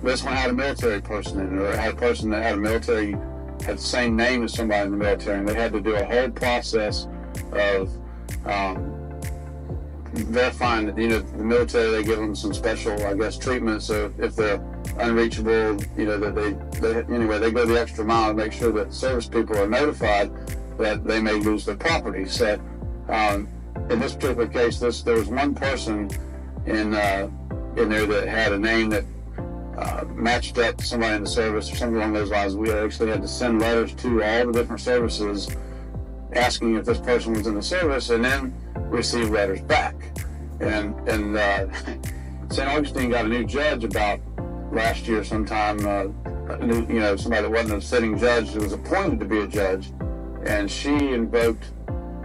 This one had a military person in it, or it had a person that had the same name as somebody in the military, and they had to do a whole process of verifying that, the military, they give them some special, I guess, treatment. So if they're unreachable, that they go the extra mile to make sure that service people are notified that they may lose their property. So in this particular case, there was one person in there that had a name that matched up to somebody in the service or something along those lines. We actually had to send letters to all the different services asking if this person was in the service, and then receive letters back. And St. Augustine got a new judge about last year sometime, somebody that wasn't a sitting judge who was appointed to be a judge, and she invoked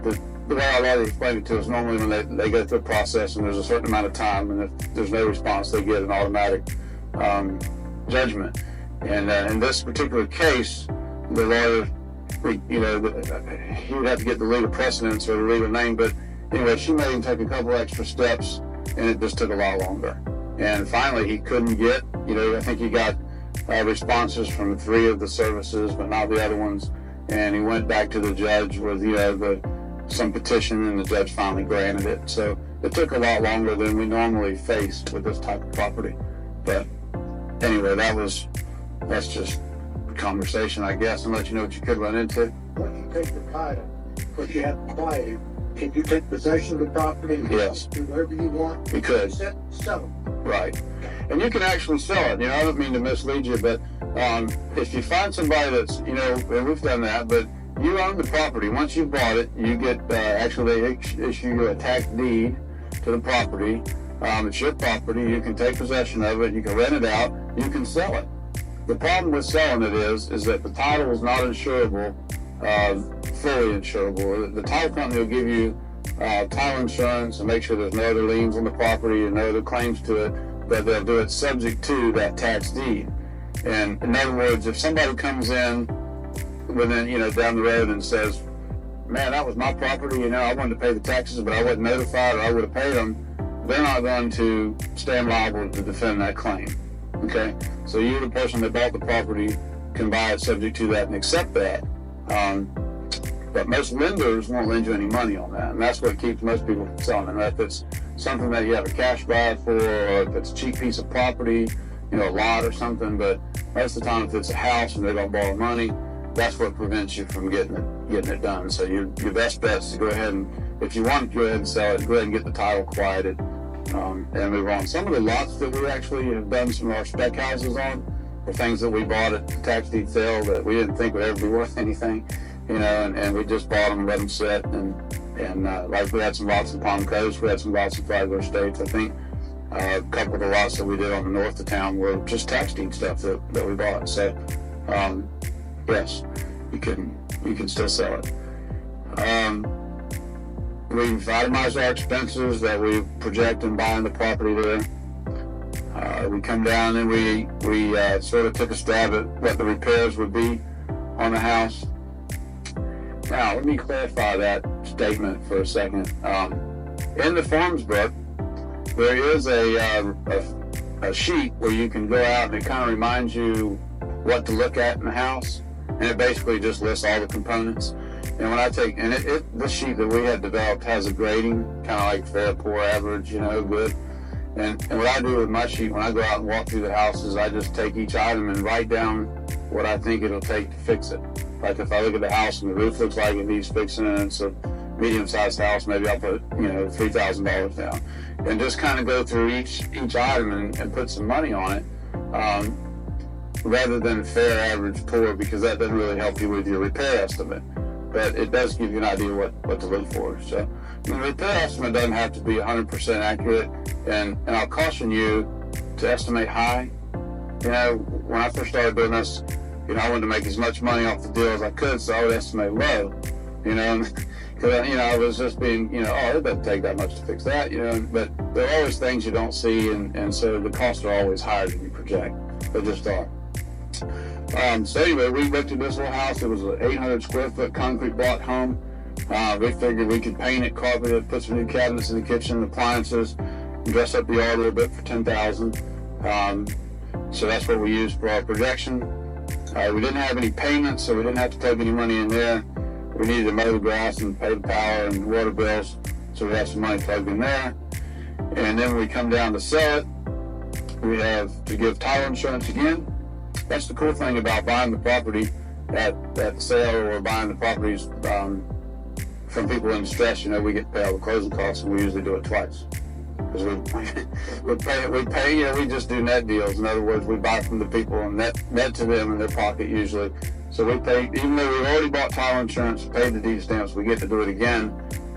the way I already explained it to us. Normally when they go through a process and there's a certain amount of time, and if there's no response, they get an automatic judgment. And in this particular case, the lawyer, he would have to get the legal precedence or the legal name, but anyway, she made him take a couple extra steps, and it just took a lot longer. And finally, he couldn't get, I think he got responses from 3 of the services, but not the other ones. And he went back to the judge with, some petition, and the judge finally granted it. So it took a lot longer than we normally face with this type of property. But anyway, that's just conversation, I guess, and let you know what you could run into. Once you take the title, because you have quiet, can you take possession of the property and yes, do whatever you want? You could. Sell it. Right. And you can actually sell it. I don't mean to mislead you, but if you find somebody that's, and we've done that, but you own the property. Once you've bought it, you get, actually they issue you a tax deed to the property. It's your property. You can take possession of it. You can rent it out. You can sell it. The problem with selling it is that the title is not insurable, fully insurable. The title company will give you title insurance and make sure there's no other liens on the property and no other claims to it, but they'll do it subject to that tax deed. And in other words, if somebody comes in within, down the road and says, man, that was my property, I wanted to pay the taxes, but I wasn't notified, or I would have paid them, they're not going to stand liable to defend that claim. Okay, so you, the person that bought the property, can buy it subject to that and accept that. But most lenders won't lend you any money on that, and that's what keeps most people from selling it. If it's something that you have a cash buy for, or if it's a cheap piece of property, a lot or something, but most of the time if it's a house and they don't borrow money, that's what prevents you from getting it done. So your best bet is to go ahead and, if you want to go ahead and sell it, go ahead and get the title quieted. And move on. Some of the lots that we actually have done some of our spec houses on are things that we bought at the tax deed sale that we didn't think would ever be worth anything, and we just bought them and let them sit. And like we had some lots in Palm Coast, we had some lots in Flagler Estates. I think a couple of the lots that we did on the north of town were just tax deed stuff that we bought. So, yes. you can still sell it. We've itemized our expenses that we project in buying the property there. We come down and we sort of took a stab at what the repairs would be on the house. Now, let me clarify that statement for a second. In the forms book, there is a sheet where you can go out and it kind of reminds you what to look at in the house, and it basically just lists all the components. And when I take, and this sheet that we had developed has a grading, kind of like fair, poor, average, good. And what I do with my sheet when I go out and walk through the house is I just take each item and write down what I think it'll take to fix it. Like if I look at the house and the roof looks like it needs fixing and it's a medium-sized house, maybe I'll put, $3,000 down. And just kind of go through each item and put some money on it, rather than fair, average, poor, because that doesn't really help you with your repair estimate. But it does give you an idea what to look for. So the repair estimate doesn't have to be 100% accurate, and I'll caution you to estimate high. When I first started doing this, I wanted to make as much money off the deal as I could, so I would estimate low, because I was just being, it doesn't take that much to fix that, but there are always things you don't see, and so the costs are always higher than you project. They just are. So anyway, we looked at this little house. It was an 800 square foot concrete block home. We figured we could paint it, carpet it, put some new cabinets in the kitchen, appliances, dress up the yard a little bit for $10,000. So that's what we used for our projection. We didn't have any payments, so we didn't have to plug any money in there. We needed to mow the grass and pay the power and water bills, so we have some money plugged in there. And then when we come down to sell it, we have to give title insurance again. That's the cool thing about buying the property at the sale, or buying the properties from people in distress. We get paid all the closing costs, and we usually do it twice. Because we just do net deals. In other words, we buy from the people and net to them in their pocket usually. So we pay, even though we've already bought title insurance, paid the deed stamps, we get to do it again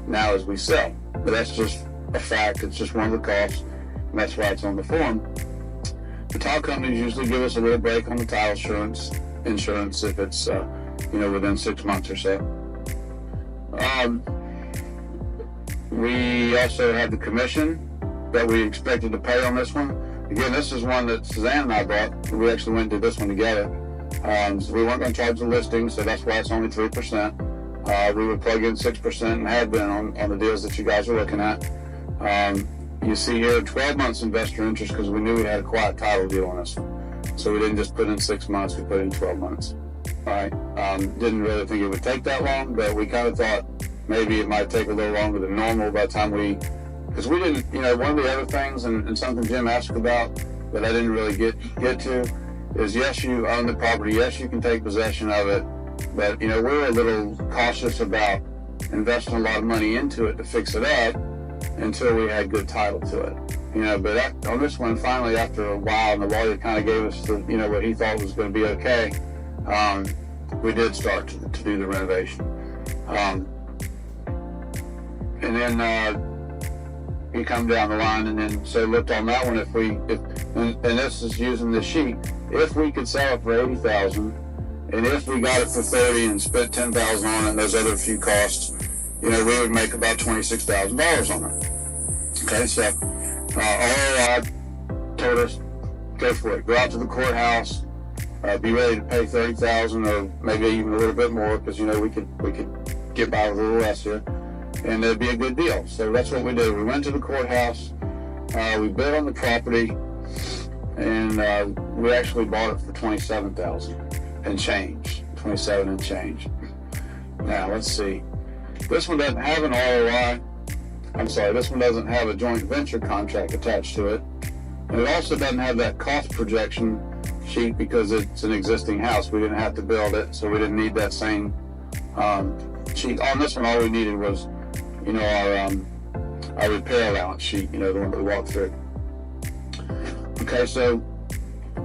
now as we sell. But that's just a fact. It's just one of the costs, and that's why it's on the form. The title companies usually give us a little break on the title insurance if it's within 6 months or so. We also had the commission that we expected to pay on this one. Again, this is one that Suzanne and I bought. We actually went and did this one together. So we weren't going to charge the listing, so that's why it's only 3%. We would plug in 6% and have been on the deals that you guys are looking at. You see here 12 months investor interest because we knew we had a quiet title deal on this one. So we didn't just put in 6 months, we put in 12 months. All right. Didn't really think it would take that long, but we kind of thought maybe it might take a little longer than normal by the time because we didn't, one of the other things, and something Jim asked about that I didn't really get to, is yes, you own the property, yes, you can take possession of it, but, we're a little cautious about investing a lot of money into it to fix it up until we had good title to it. But on this one, finally, after a while, and the lawyer kind of gave us what he thought was going to be okay, we did start to do the renovation. And then you come down the line, and then so looked on that one, and this is using this sheet, if we could sell it for $80,000, and if we got it for $30,000 and spent $10,000 on it and those other few costs, we would make about $26,000 on it. Okay, so ROI told us, go for it. Go out to the courthouse, be ready to pay $30,000 or maybe even a little bit more, because we could get by with a little less here, and it'd be a good deal. So that's what we did. We went to the courthouse, we bid on the property, and we actually bought it for $27,000 and change. $27,000 and change. Now let's see. This one doesn't have an ROI. This one doesn't have a joint venture contract attached to it. And it also doesn't have that cost projection sheet because it's an existing house. We didn't have to build it, so we didn't need that same sheet. On this one, all we needed was, our repair allowance sheet, the one that we walked through. Okay, so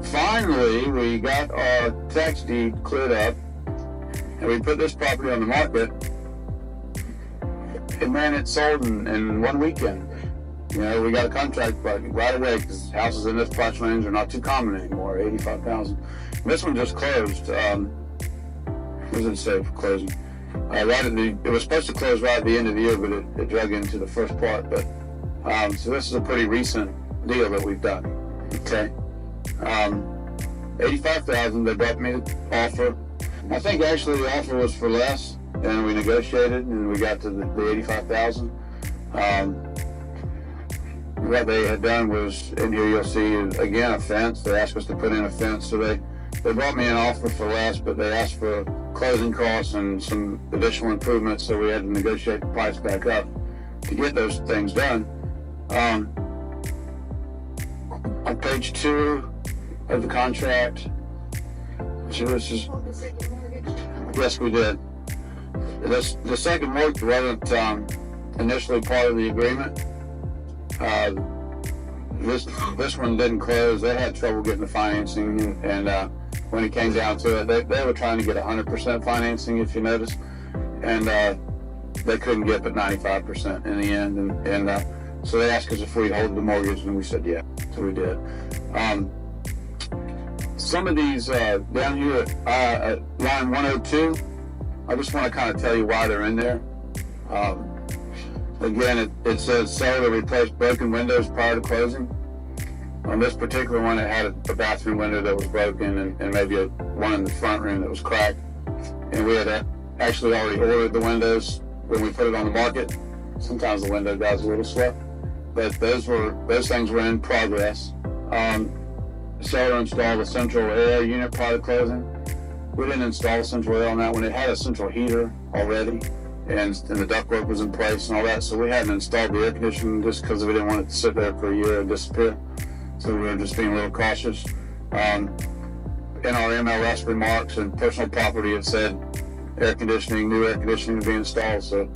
finally we got our tax deed cleared up, and we put this property on the market. And man, it sold in one weekend. We got a contract right away because houses in this price range are not too common anymore, $85,000. This one just closed. was in state for closing. It was supposed to close right at the end of the year, but it drug into the first part. But so this is a pretty recent deal that we've done. Okay, $85,000. They brought me the offer. I think actually the offer was for less, and we negotiated, and we got to the $85,000. What they had done was, in here you'll see again a fence. They asked us to put in a fence, so they brought me an offer for less, but they asked for closing costs and some additional improvements, so we had to negotiate the price back up to get those things done. On page 2 of the contract, so this is, yes, we did. The second mortgage wasn't initially part of the agreement. This one didn't close. They had trouble getting the financing, and when it came down to it, they were trying to get 100% financing, if you notice, and they couldn't get but 95% in the end, and so they asked us if we'd hold the mortgage, and we said yeah, so we did. Some of these down here at line 102, I just want to kind of tell you why they're in there. Again, it says seller to replace broken windows prior to closing. On this particular one, it had a bathroom window that was broken and maybe one in the front room that was cracked. And we had actually already ordered the windows when we put it on the market. Sometimes the window guy's a little slow, but those things were in progress. Seller installed a central air unit prior to closing. We didn't install a central air on that one. It had a central heater already, and the ductwork was in place and all that, so we hadn't installed the air conditioning just because we didn't want it to sit there for a year and disappear. So we were just being a little cautious. In our MLS remarks and personal property, it said new air conditioning to be installed, so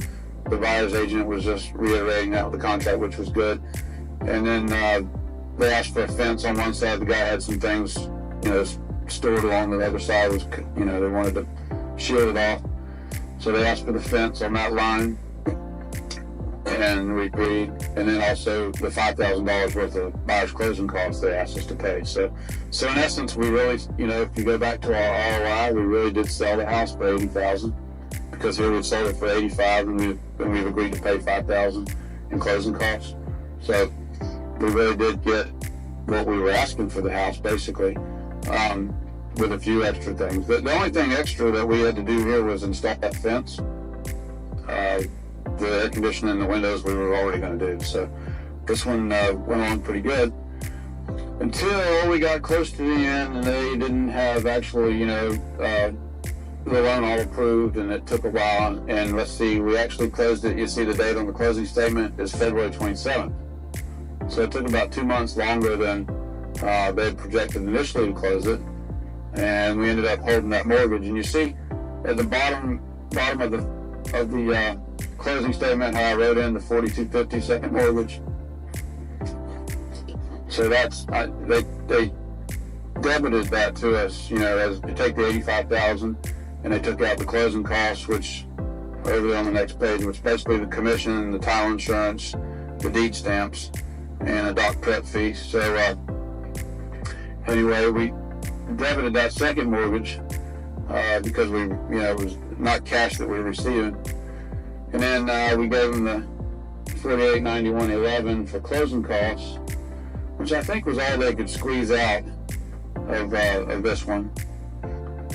the buyer's agent was just reiterating that with the contract, which was good. And then they asked for a fence on one side. The guy had some things, stored along the other side. They wanted to shield it off. So they asked for the fence on that line, and we agreed. And then also the $5,000 worth of buyer's closing costs they asked us to pay. So in essence, we really, if you go back to our ROI, we really did sell the house for $80,000, because here we sold it for $85,000, and we've agreed to pay $5,000 in closing costs. So we really did get what we were asking for the house, basically. With a few extra things. The only thing extra that we had to do here was install that fence. The air conditioning and the windows we were already going to do. So this one went on pretty good until we got close to the end, and they didn't have actually, the loan all approved, and it took a while. And let's see, we actually closed it. You see the date on the closing statement is February 27th. So it took about 2 months longer than they had projected initially to close it. And we ended up holding that mortgage. And you see at the bottom of the closing statement how I wrote in the 4250 second mortgage. So that's they debited that to us, as you take the $85,000, and they took out the closing costs, which are over on the next page, which basically the commission, the title insurance, the deed stamps, and a doc prep fee. So anyway, we debited that second mortgage because it was not cash that we were receiving, and then we gave them the $48.91.11 for closing costs, which I think was all they could squeeze out of this one.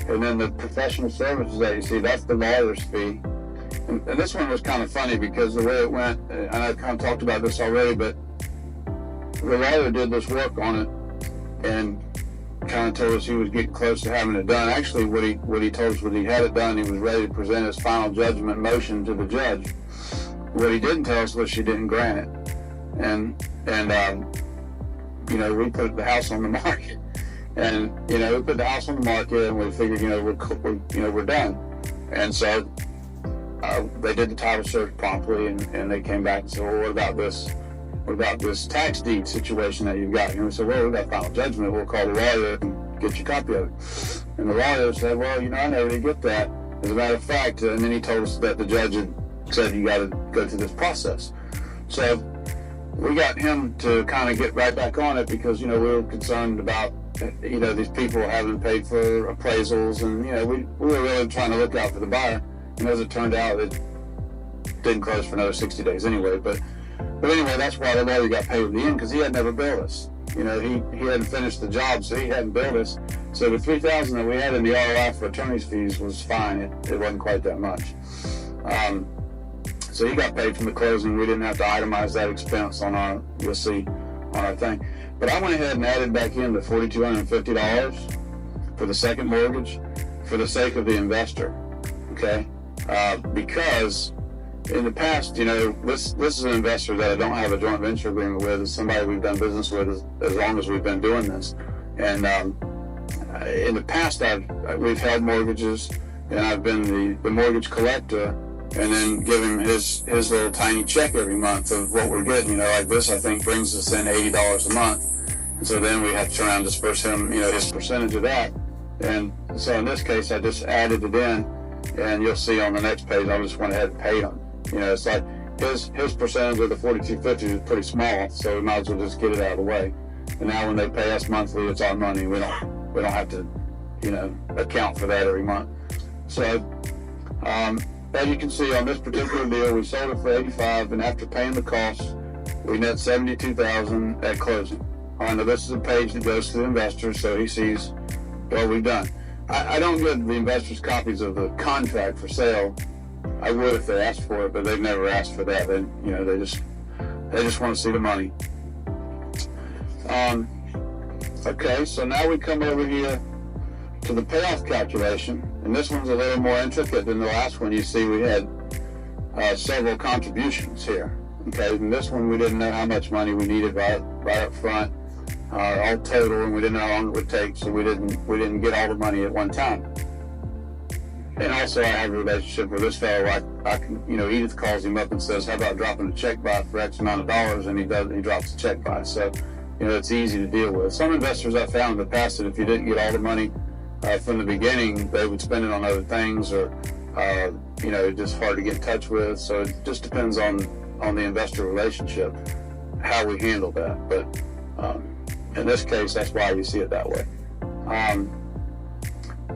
And then the professional services that you see, that's the lawyer's fee. And this one was kind of funny because the way it went, and I kind of talked about this already, but the lawyer did this work on it and kind of told us he was getting close to having it done. Actually, what he told us was he had it done. He was ready to present his final judgment motion to the judge. What he didn't tell us was she didn't grant it, and we put the house on the market, and we put the house on the market, and we figured we're done, and so they did the title search promptly, and they came back and said, well, what about this tax deed situation that you've got? And we said, well, we got final judgment. We'll call the lawyer and get you a copy of it. And the lawyer said, well, I never did get that. As a matter of fact, and then he told us that the judge had said you got to go through this process. So we got him to kind of get right back on it because, we were concerned about these people haven't paid for appraisals, and we were really trying to look out for the buyer. And as it turned out, it didn't close for another 60 days anyway. But anyway, that's why the lawyer got paid at the end, because he had never billed us. He hadn't finished the job, so he hadn't billed us. So the $3,000 that we had in the ROI for attorney's fees was fine. It wasn't quite that much. So he got paid from the closing. We didn't have to itemize that expense on our, you'll see, on our thing. But I went ahead and added back in the $4,250 for the second mortgage for the sake of the investor, okay? Because in the past, this is an investor that I don't have a joint venture agreement with. It's somebody we've done business with as long as we've been doing this. And in the past, we've held mortgages, and I've been the mortgage collector, and then give him his little tiny check every month of what we're getting. Like this, I think brings us in $80 a month. And so then we have to turn around and disperse him, his percentage of that. And so in this case, I just added it in, and you'll see on the next page, I just went ahead and paid him. It's like his percentage of the $4,250 is pretty small, so we might as well just get it out of the way. And now when they pay us monthly, it's our money. We don't have to, account for that every month. So, as you can see on this particular deal, we sold it for $85,000, and after paying the costs, we net $72,000 at closing. All right, now this is a page that goes to the investor, so he sees what we've done. I don't give the investors copies of the contract for sale. I would if they asked for it, but they've never asked for that. They just want to see the money. Okay, so now we come over here to the payoff calculation, and this one's a little more intricate than the last one. You see we had several contributions here. Okay, and this one we didn't know how much money we needed right up front, all total, and we didn't know how long it would take, so we didn't get all the money at one time. And also I have a relationship with this fellow. I can, Edith calls him up and says, how about dropping a check by for X amount of dollars, and he drops the check by. So, it's easy to deal with. Some investors I've found in the past that if you didn't get all the money from the beginning, they would spend it on other things, or, just hard to get in touch with. So it just depends on the investor relationship, how we handle that. But in this case, that's why you see it that way.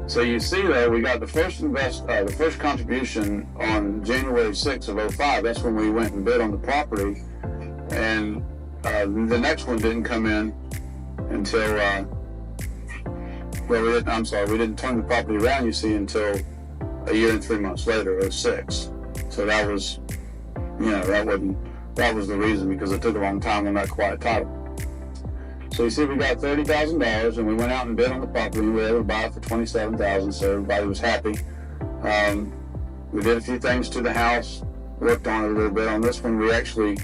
So you see there, we got the first contribution on January 6th of 2005. That's when we went and bid on the property, and the next one didn't come in until we didn't turn the property around, you see, until a year and 3 months later, 2006. So that was, that was the reason, because it took a long time on that quiet title. So you see we got $30,000, and we went out and bid on the property, and we were able to buy it for $27,000, so everybody was happy. We did a few things to the house, worked on it a little bit. On this one, we actually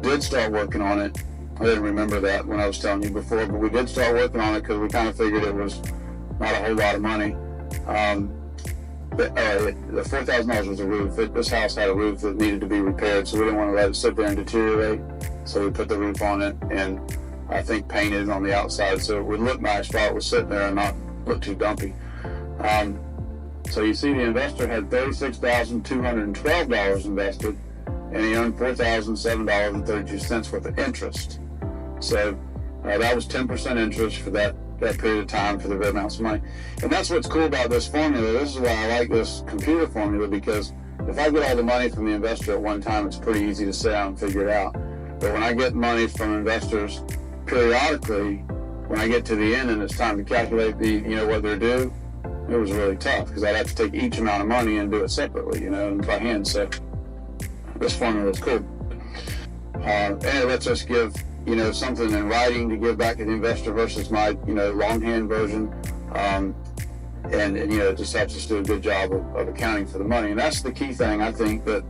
did start working on it. I didn't remember that when I was telling you before, but we did start working on it because we kind of figured it was not a whole lot of money. The $4,000 was a roof. This house had a roof that needed to be repaired, so we didn't want to let it sit there and deteriorate. So we put the roof on it, and I think painted on the outside so it would look nice while it was sitting there and not look too dumpy. So you see the investor had $36,212 invested, and he earned $4,007.32 worth of interest. So that was 10% interest for that period of time for the amounts of money. And that's what's cool about this formula. This is why I like this computer formula, because if I get all the money from the investor at one time, it's pretty easy to sit down and figure it out. But when I get money from investors periodically, when I get to the end and it's time to calculate what they're due, it was really tough, because I'd have to take each amount of money and do it separately, and by hand. So this formula is cool. And it lets us give, something in writing to give back to the investor versus my, longhand version. And it just helps us do a good job of accounting for the money. And that's the key thing I think that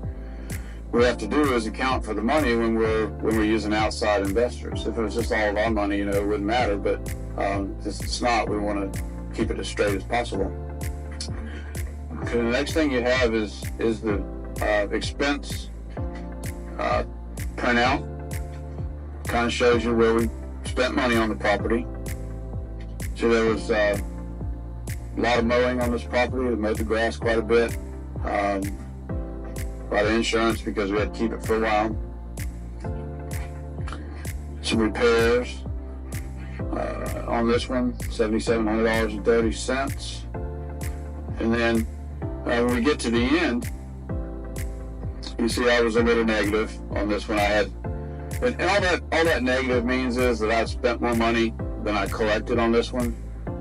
we have to do, is account for the money when we're using outside investors. If it was just all of our money, it wouldn't matter. But it's not. We want to keep it as straight as possible. Okay, the next thing you have is the expense printout. Kind of shows you where we spent money on the property. So there was a lot of mowing on this property. We mowed the grass quite a bit. A lot of insurance because we had to keep it for a while. Some repairs. On this one, $7,700.30. And then when we get to the end, you see I was a little negative on this one. I had, and all that negative means is that I've spent more money than I collected on this one.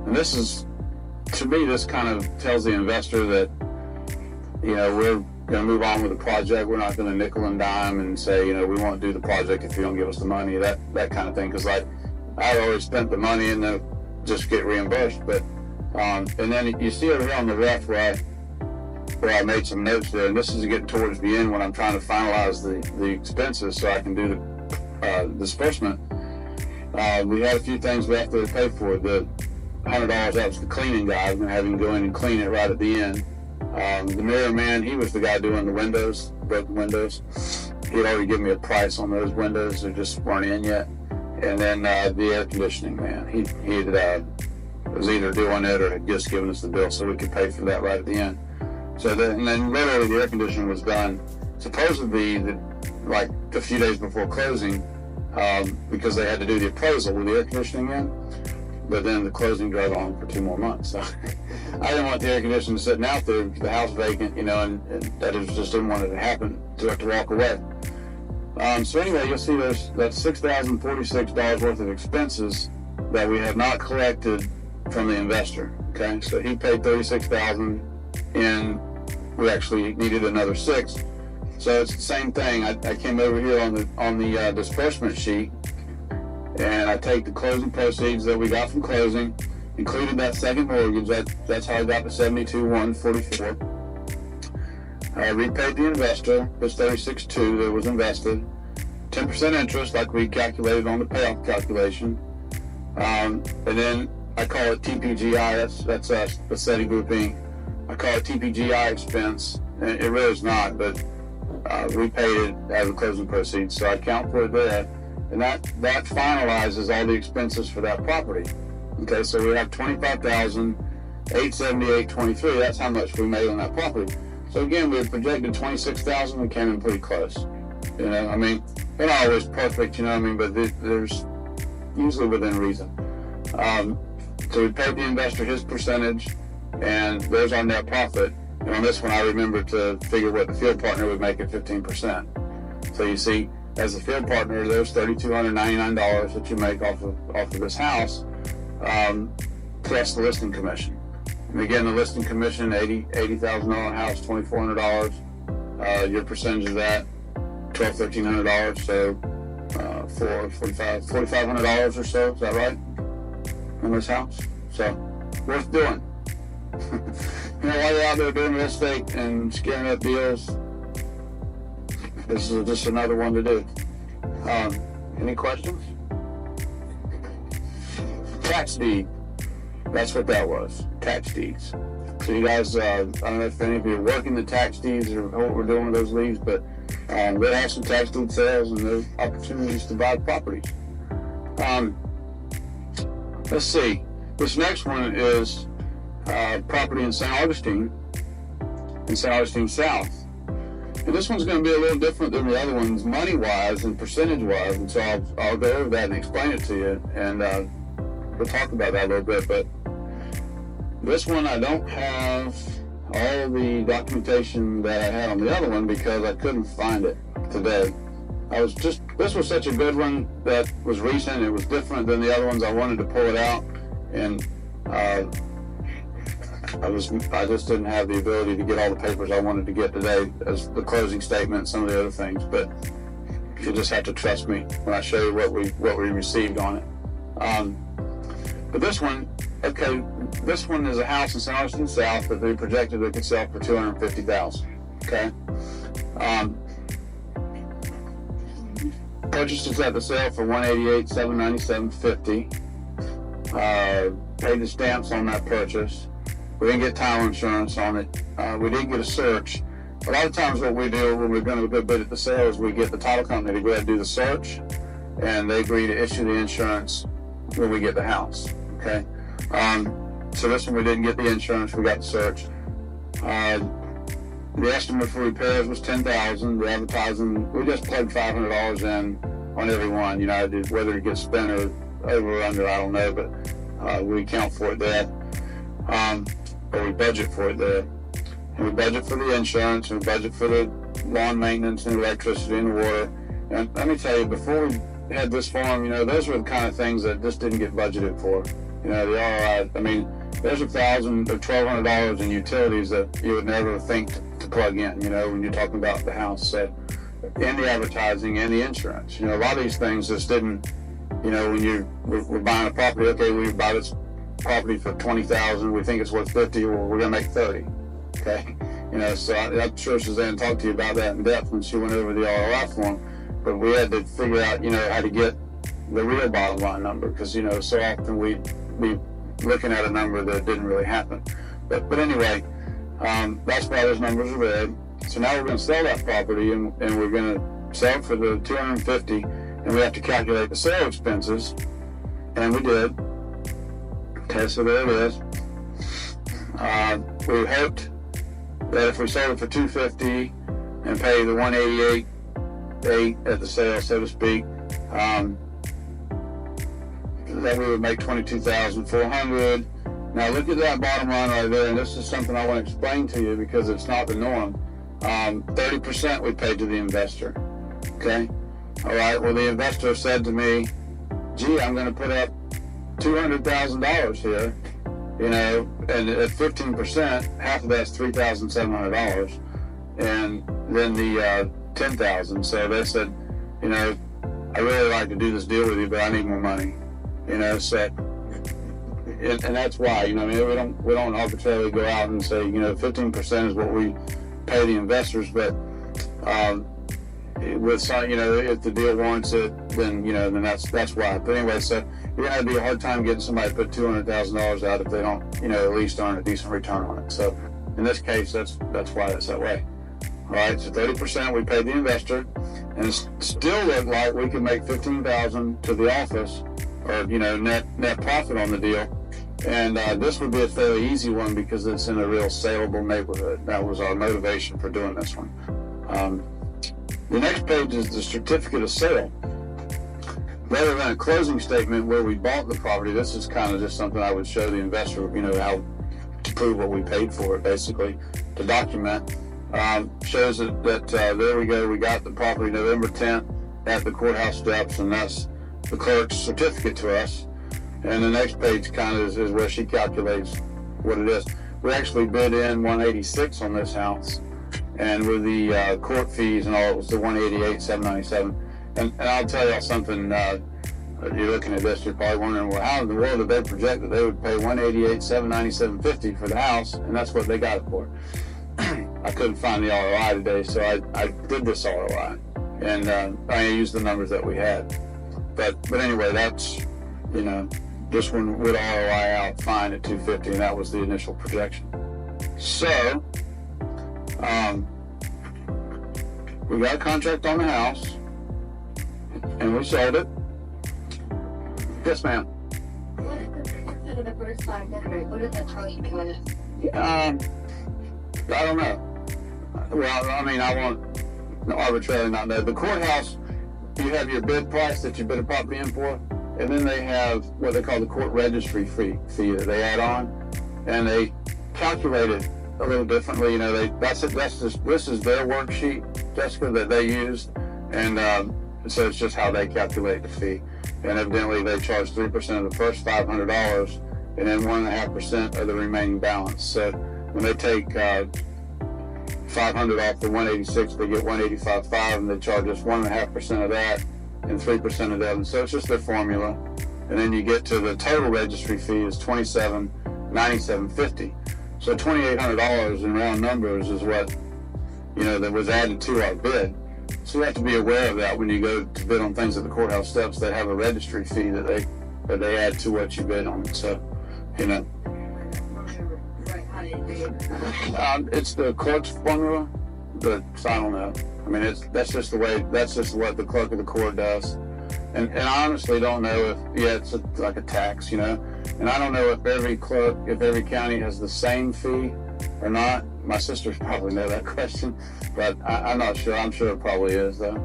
And this is, to me, this kind of tells the investor that, you know, we're going to move on with the project. We're not going to nickel and dime and say, you know, we won't do the project if you don't give us the money, that kind of thing. Because like, I always spent the money and then just get reimbursed. But and then you see over here on the left where I made some notes there, and this is getting towards the end when I'm trying to finalize the expenses so I can do the disbursement. We had a few things left to pay for. The $100, that was the cleaning guy. I was going to have him go in and clean it right at the end. The mirror man, he was the guy doing the windows, broken windows. He had already given me a price on those windows. They just weren't in yet. And then the air conditioning man, he was either doing it or had just given us the bill so we could pay for that right at the end. So and then literally the air conditioning was done supposedly like a few days before closing, because they had to do the appraisal with the air conditioning in. But then the closing dragged on for 2 more months. So I didn't want the air conditioning sitting out there, the house vacant, you know, and that just didn't want it to happen to have to walk away. So anyway, you'll see that's $6,046 worth of expenses that we have not collected from the investor. Okay, so he paid $36,000, and we actually needed another $6,000. So it's the same thing. I came over here on the disbursement sheet, and I take the closing proceeds that we got from closing, included that second mortgage. That's how I got the $72,144. I repaid the investor this $36,200 that was invested, 10% interest like we calculated on the payoff calculation, and then I call it TPGI. That's us, Bassetti Group Inc. I call it TPGI expense, and it really is not, but we paid it as a closing proceeds, so I count for it there, and that finalizes all the expenses for that property. Okay, so we have $25,878.23. That's how much we made on that property. So again, we had projected $26,000. We came in pretty close. You know, I mean, they're not always perfect, you know what I mean, but there's usually within reason. So we paid the investor his percentage, and there's our net profit. And on this one, I remember to figure what the field partner would make at 15%. So you see, as a field partner, there's $3,299 that you make off of this house, plus the listing commission. And again, the listing commission, $80,000 house, $2,400. Your percentage of that, $1,300. So $4,500 or so. Is that right? On this house. So worth doing. You know, while you're out there doing real estate and scaring up deals, this is just another one to do. Any questions? Tax deed. That's what that was. Tax deeds. So you guys, I don't know if any of you are working the tax deeds or what we're doing with those leads, but we have some tax deed sales and there's opportunities to buy properties. Let's see. This next one is property in St. Augustine South. And this one's going to be a little different than the other ones, money-wise and percentage-wise. And so I'll go over that and explain it to you, and we'll talk about that a little bit. But this one, I don't have all the documentation that I had on the other one because I couldn't find it today. This was such a good one that was recent. It was different than the other ones. I wanted to pull it out, and I just didn't have the ability to get all the papers I wanted to get today, as the closing statement and some of the other things. But you just have to trust me when I show you what we received on it. But this one, okay, this one is a house in St. Augustine South that they projected they could sell for $250,000. Okay. Purchases at the sale for $188,797.50. Paid the stamps on that purchase. We didn't get title insurance on it. We did get a search. A lot of times what we do when we're going to go bid at the sale is we get the title company to go ahead and do the search, and they agree to issue the insurance when we get the house. Okay. So this one we didn't get the insurance. We got the search. The estimate for repairs was $10,000. The advertising, we just plugged $500 in on every one, you know, whether it gets spent over or under, I don't know, but we account for it there, or we budget for it there. And we budget for the insurance, and we budget for the lawn maintenance and electricity and water. And let me tell you, before we had this farm, those were the kind of things that just didn't get budgeted for. The ROI, I mean, there's $1,000 or $1,200 in utilities that you would never think to plug in, when you're talking about the house. So, and the advertising and the insurance. A lot of these things just didn't, when we're buying a property, okay, we buy this property for $20,000, we think it's worth $50,000, well, we're gonna make $30,000. Okay, so I'm sure Suzanne talked to you about that in depth when she went over the ROI form, but we had to figure out, how to get the real bottom line number, because, so often we'd be looking at a number that didn't really happen. But anyway, that's why those numbers are red. So now we're going to sell that property, and we're going to sell it for the $250,000, and we have to calculate the sale expenses, and we did. Okay, so there it is. We hoped that if we sold it for $250,000 and pay the $188,800 at the sale, so to speak, that we would make $22,400. Now look at that bottom line right there, and this is something I want to explain to you because it's not the norm. 30% we paid to the investor. Okay, all right. Well, the investor said to me, "Gee, I'm going to put up $200,000 here." And at 15%, half of that's $3,700, and then the $10,000. So they said, I really like to do this deal with you, but I need more money. So, and that's why, we don't arbitrarily go out and say, 15% is what we pay the investors, but with some, if the deal warrants it, then that's why. But anyway, so you're gonna have a hard time getting somebody to put $200,000 out if they don't, at least earn a decent return on it. So in this case, that's why it's that way. All right, so 30% we paid the investor, and it still looked like we could make $15,000 to the office, or net profit on the deal. And this would be a fairly easy one because it's in a real saleable neighborhood. That was our motivation for doing this one. The next page is the certificate of sale. Rather than a closing statement where we bought the property, this is kind of just something I would show the investor, how to prove what we paid for it, basically, to document. Shows that there we go, we got the property November 10th at the courthouse steps, and that's the clerk's certificate to us. And the next page kind of is where she calculates what it is. We actually bid in $186 on this house, and with the court fees and all, it was the $188,797. And I'll tell y'all something. You're looking at this, you're probably wondering, well, how in the world did they project that they would pay $188,797.50 for the house, and that's what they got it for. I couldn't find the ROI today, so I did this ROI, and I used the numbers that we had. But anyway, that's this one would ROI out fine at $250, and that was the initial projection. So we got a contract on the house, and we sold it. Yes, ma'am. What is the percent of the first 500? What is that charge per? I don't know. Well, I won't arbitrarily not know. The courthouse, you have your bid price that you bid a property in for, and then they have what they call the court registry fee that they add on, and they calculate it a little differently. This is their worksheet, Jessica, that they used, and so it's just how they calculate the fee. And evidently they charge 3% of the first $500, and then 1.5% of the remaining balance. So when they take 500 off the 186, they get 185.5, and they charge us 1.5% of that and 3% of that. And so it's just their formula. And then you get to the total registry fee is $27.97.50. So $2,800 in round numbers is what that was added to our bid. So you have to be aware of that when you go to bid on things at the courthouse steps. They have a registry fee that they add to what you bid on. So it's the clerk's formula, but I don't know. That's just what the clerk of the court does. And I honestly don't know it's like a tax, and I don't know if every county has the same fee or not. My sisters probably know that question, but I'm not sure. I'm sure it probably is, though.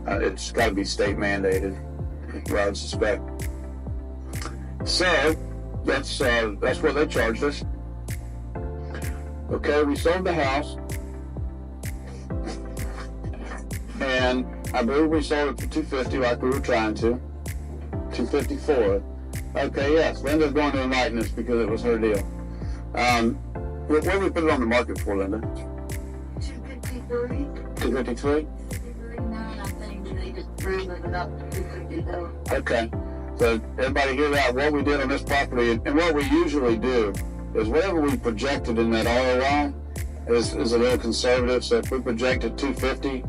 It's got to be state mandated, I would suspect. So that's what they charged us. Okay, we sold the house, and I believe we sold it for $250 like we were trying to. $254. Okay, yes, Linda's going to enlighten us because it was her deal. What did we put it on the market for, Linda? 253. 253? 239, I think they just rounded it up to 250. Okay, so everybody hear that? What we did on this property, and what we usually do is whatever we projected in that ROI is a little conservative. So if we projected 250,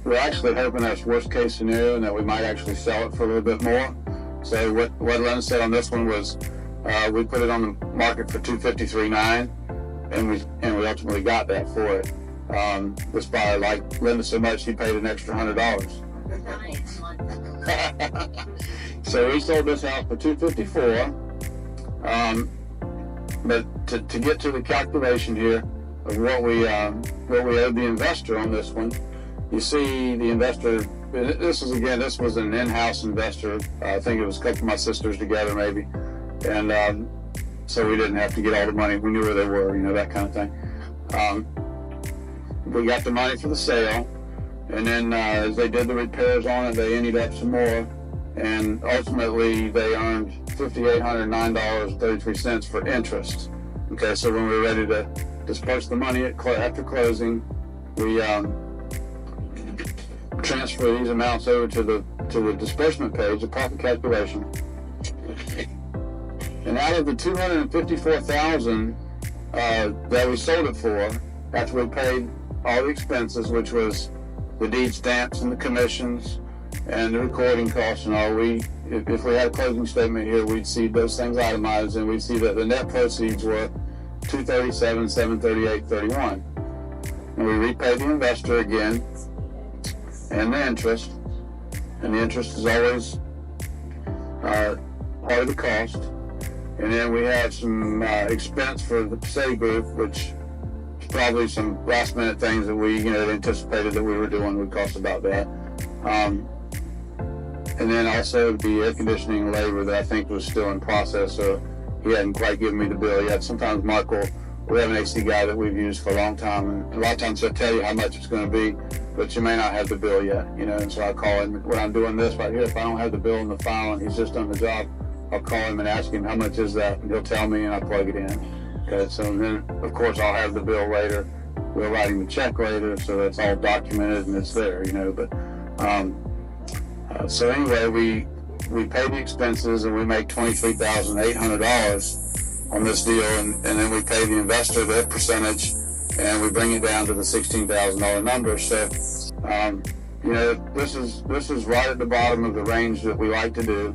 we're actually hoping that's worst case scenario and that we might actually sell it for a little bit more. So what Linda said on this one was we put it on the market for $253.9, and we ultimately got that for it. This buyer liked Linda so much he paid an extra $100. So we sold this house for $254. But to get to the calculation here of what we owed the investor on this one, you see the investor. This was an in-house investor. I think it was a couple of my sisters together maybe, and so we didn't have to get all the money. We knew where they were, that kind of thing. We got the money for the sale, and then as they did the repairs on it, they ended up some more, and ultimately they earned $5,809.33 for interest. Okay, so when we were ready to disperse the money after closing, we transfer these amounts over to the disbursement page, the profit calculation. And out of the $254,000 that we sold it for, after we paid all the expenses, which was the deed stamps and the commissions and the recording costs and all, if we had a closing statement here, we'd see those things itemized, and we'd see that the net proceeds were $237,738.31. And we repaid the investor again, and the interest, and the interest is always part of the cost. And then we have some expense for the Passetti group, which is probably some last minute things that we anticipated that we were doing would cost about that. And then also the air conditioning labor that I think was still in process, so he hadn't quite given me the bill yet. Sometimes Mark we have an AC guy that we've used for a long time, and a lot of times he'll tell you how much it's going to be, but you may not have the bill yet, and so I call him when I'm doing this right here. If I don't have the bill in the file and he's just done the job, I'll call him and ask him how much is that, and he'll tell me, and I plug it in. Okay, so then of course I'll have the bill later. We'll write him a check later, so that's all documented and it's there, But so anyway, we pay the expenses and we make $23,800 on this deal, and then we pay the investor their percentage, and we bring it down to the $16,000 number. So, this is right at the bottom of the range that we like to do.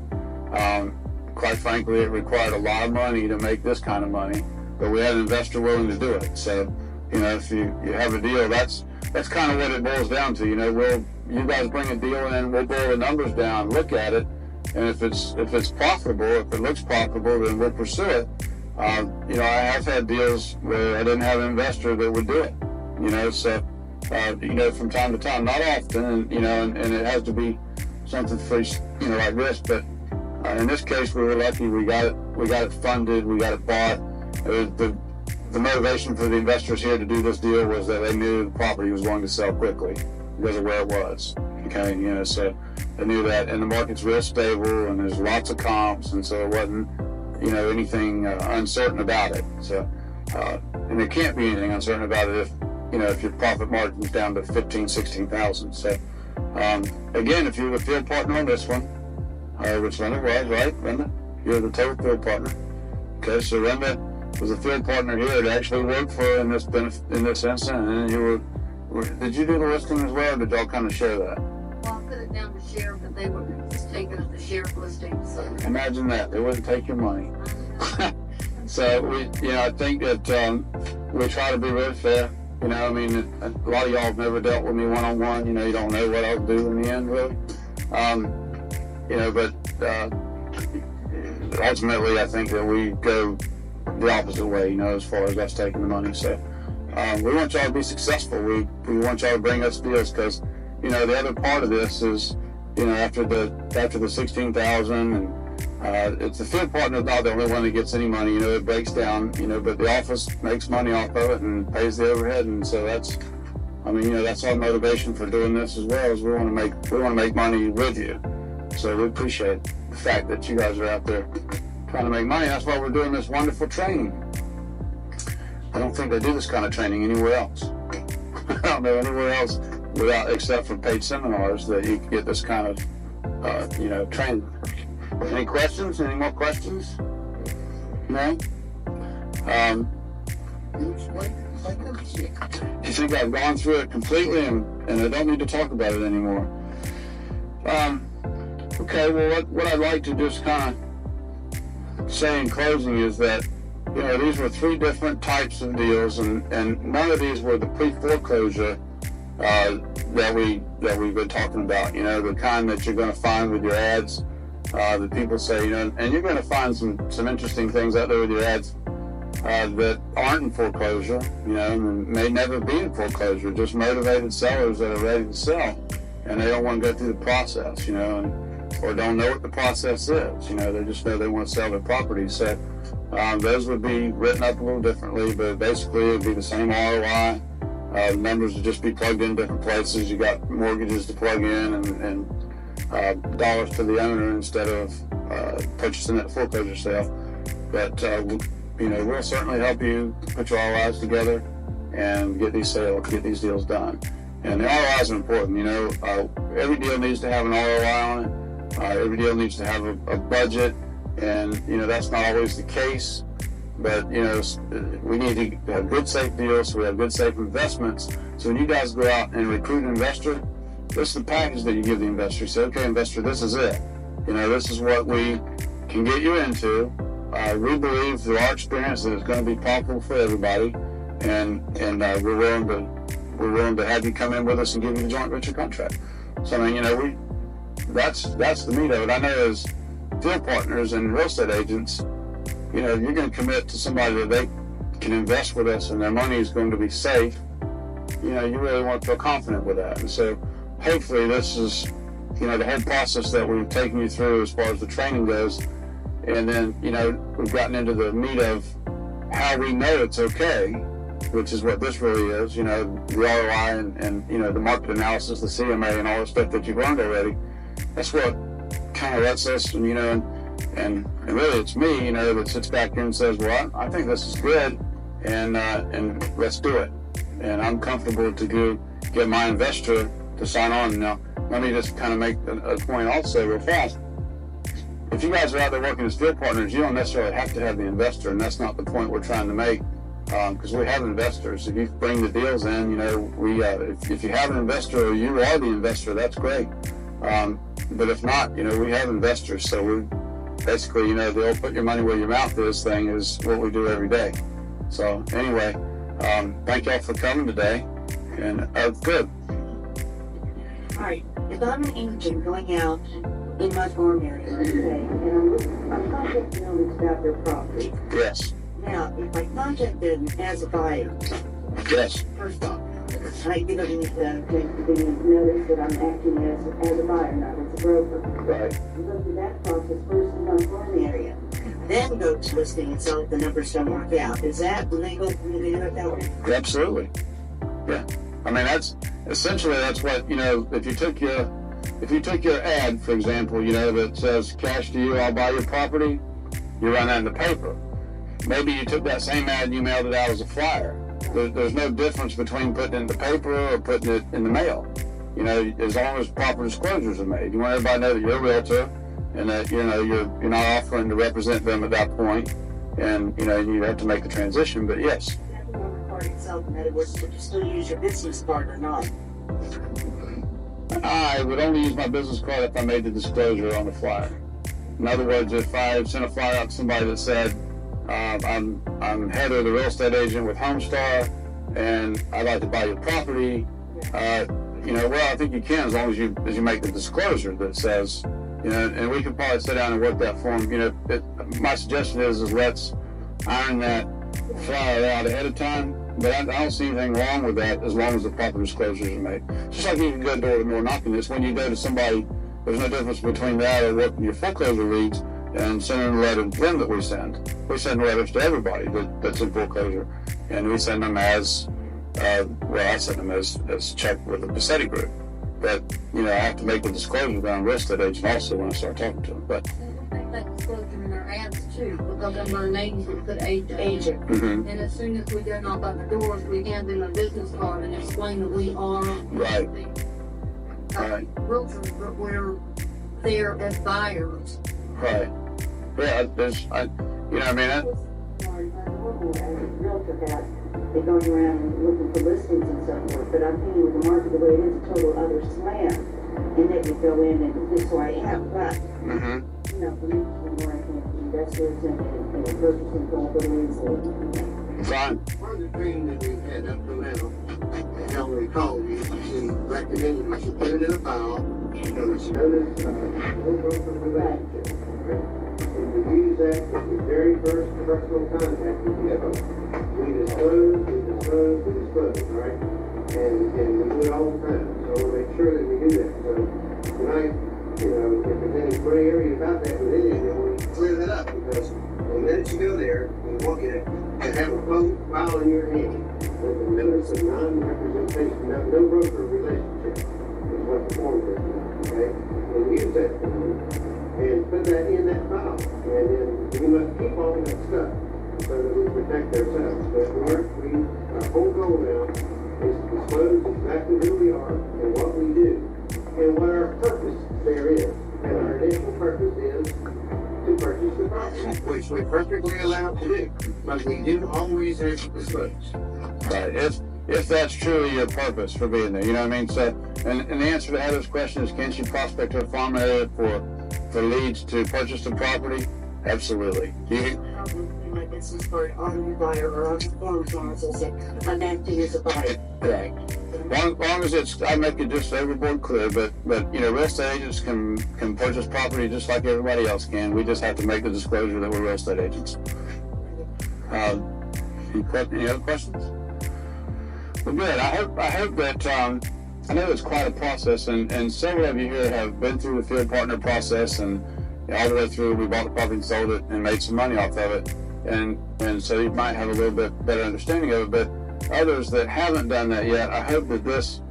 Quite frankly, it required a lot of money to make this kind of money, but we had an investor willing to do it. So, if you have a deal, that's kind of what it boils down to. You guys bring a deal in, we'll boil the numbers down, look at it, and if it's profitable, if it looks profitable, then we'll pursue it. I have had deals where I didn't have an investor that would do it. So from time to time, not often, and it has to be something free, like this. But in this case, we were lucky. We got it funded. We got it bought. The motivation for the investors here to do this deal was that they knew the property was going to sell quickly because of where it was. Okay, so they knew that, and the market's real stable, and there's lots of comps, and so it wasn't, anything uncertain about it. So, and there can't be anything uncertain about it if your profit margin's down to 16,000. So, again, if you're the field partner on this one, which Linda was, right? Linda, you're the total field partner. Okay, so Linda was a field partner here that actually worked for in this instance, and you were. Did you do the listing as well, or did y'all kind of share that? Well, I put it down to share, but they were just taking it to share listing. So. Imagine that. They wouldn't take your money. So I think that we try to be really fair. A lot of y'all have never dealt with me one-on-one. You don't know what I'll do in the end, really. But ultimately, I think that we go the opposite way, as far as us taking the money. So we want y'all to be successful. We want y'all to bring us deals, because the other part of this is after the 16,000 and It's the field partner not the only one that gets any money. It breaks down. But the office makes money off of it and pays the overhead, and so that's our motivation for doing this as well. Is we want to make money with you. So we appreciate the fact that you guys are out there trying to make money. That's why we're doing this wonderful training. I don't think they do this kind of training anywhere else. I don't know anywhere else except for paid seminars that you can get this kind of training. Any questions? Any more questions? No? You think I've gone through it completely and I don't need to talk about it anymore? Okay, well, what I'd like to just kind of say in closing is that, these were 3 different types of deals, and none of these were the pre-foreclosure that we've been talking about, the kind that you're going to find with your ads, that people say, and you're going to find some interesting things out there with your ads that aren't in foreclosure, and may never be in foreclosure, just motivated sellers that are ready to sell, and they don't want to go through the process, or don't know what the process is, they just know they want to sell their property. So those would be written up a little differently, but basically it would be the same ROI. Numbers would just be plugged in different places. You got mortgages to plug in and dollars to the owner instead of purchasing at a foreclosure sale. But we'll certainly help you put your ROIs together and get these deals done. And the ROIs are important. Every deal needs to have an ROI on it. Every deal needs to have a budget, and that's not always the case. But we need to have good, safe deals, so we have good, safe investments. So when you guys go out and recruit an investor, this is the package that you give the investor. You say, okay, investor, this is it. This is what we can get you into. We believe through our experience that it's going to be profitable for everybody, and we're willing to have you come in with us and give you the joint venture contract. So that's the meat of it. I know as field partners and real estate agents, you're going to commit to somebody that they can invest with us and their money is going to be safe. You really want to feel confident with that. And so hopefully this is, the whole process that we've taken you through as far as the training goes. And then, we've gotten into the meat of how we know it's okay, which is what this really is, the ROI and the market analysis, the CMA and all the stuff that you've learned already. That's what kind of lets us, and really it's me, that sits back here and says, well, I think this is good, and let's do it. And I'm comfortable to get my investor to sign on. Now, let me just kind of make a point also real fast. If you guys are out there working as field partners, you don't necessarily have to have the investor, and that's not the point we're trying to make, because we have investors. If you bring the deals in, if you have an investor or you are the investor, that's great. But if not, we have investors, so we basically, they'll put your money where your mouth is thing is what we do every day. So anyway, thank y'all for coming today, and good. All right, if I'm an agent going out in my farm area, let's say, and I'm contacting owners about their property. Yes. Now, if I contact them as a buyer, Yes. first off, I give them the notice that I'm acting as a buyer, not as a broker. Right. Go through that process first in my farm area. Then go to listing and sell if the numbers don't work out. Is that legal for me to do it that way? Absolutely. Yeah. I mean, that's what, if you took your ad, for example, that says cash to you, I'll buy your property, you run that in the paper. Maybe you took that same ad and you mailed it out as a flyer. There's no difference between putting it in the paper or putting it in the mail. As long as proper disclosures are made. You want everybody to know that you're a realtor and that, you're not offering to represent them at that point. And, you have to make the transition, but yes. That's on the card itself, in other words, would you still use your business card or not? I would only use my business card if I made the disclosure on the flyer. In other words, if I sent a flyer out to somebody that said, I'm Heather, the real estate agent with Homestar, and I'd like to buy your property. Well, I think you can as long as you make the disclosure that says, and we could probably sit down and work that form. My suggestion is let's iron that flyer out ahead of time. But I don't see anything wrong with that as long as the proper disclosures are made. Just like you can go door to door knocking this, when you go to somebody, there's no difference between that or working your foreclosure leads. and sending a letter to them that we send. We send letters to everybody that's in foreclosure, and we send them as, I send them as checked with the Passetti group. But, I have to make the disclosure that I'm a real estate agent also when I start talking to them. But That disclosure in our ads too, because of our names, we put agent. Mhm. And as soon as we go knock on the doors, we hand them a business card and explain that we are Right. realtors, but we're there as buyers. Right. Yeah, Realtor hat, they're going around and looking for listings and so forth, but I'm thinking with the market the way it is, a total other slam, and they would go in and this is who I am, but, Mm-hmm. for me, more I think investors and purchasing properties and, Fine. One of the things that we've had up to now, and how we call you, we recommend you should put it in a file, so it's noticed, no broker relationship. And we use that as the very first personal contact we have. We disclose, all right? And we do it all the time, so we'll make sure that we do that. So tonight, if there's any gray area about that with any of them, we clear that up, because the minute you go there, you look at it, and have a phone file in your hand with a notice of non-representation, no broker relationship, is what the form is, okay? And use that form, and put that in that file, and then we must keep all that stuff so that we protect ourselves. But our whole goal now is to disclose exactly who we are and what we do and what our purpose there is. And our initial purpose is to purchase the property, which we're perfectly allowed to do, but we do always have to disclose. Right. If that's truly your purpose for being there, you know what I mean? So, and the answer to Heather's question is, can she prospect her farm area for leads to purchase the property? Absolutely. my business for an auto buyer or on farm farms, I say, I'm acting as a buyer. Right. Long as I make it just overboard clear, but real estate agents can purchase property just like everybody else can. We just have to make the disclosure that we're real estate agents. Any other questions? Well, good. I hope that I know it's quite a process, and several of you here have been through the field partner process, and all the way through. We bought the property and sold it and made some money off of it, and so you might have a little bit better understanding of it. But others that haven't done that yet, I hope that this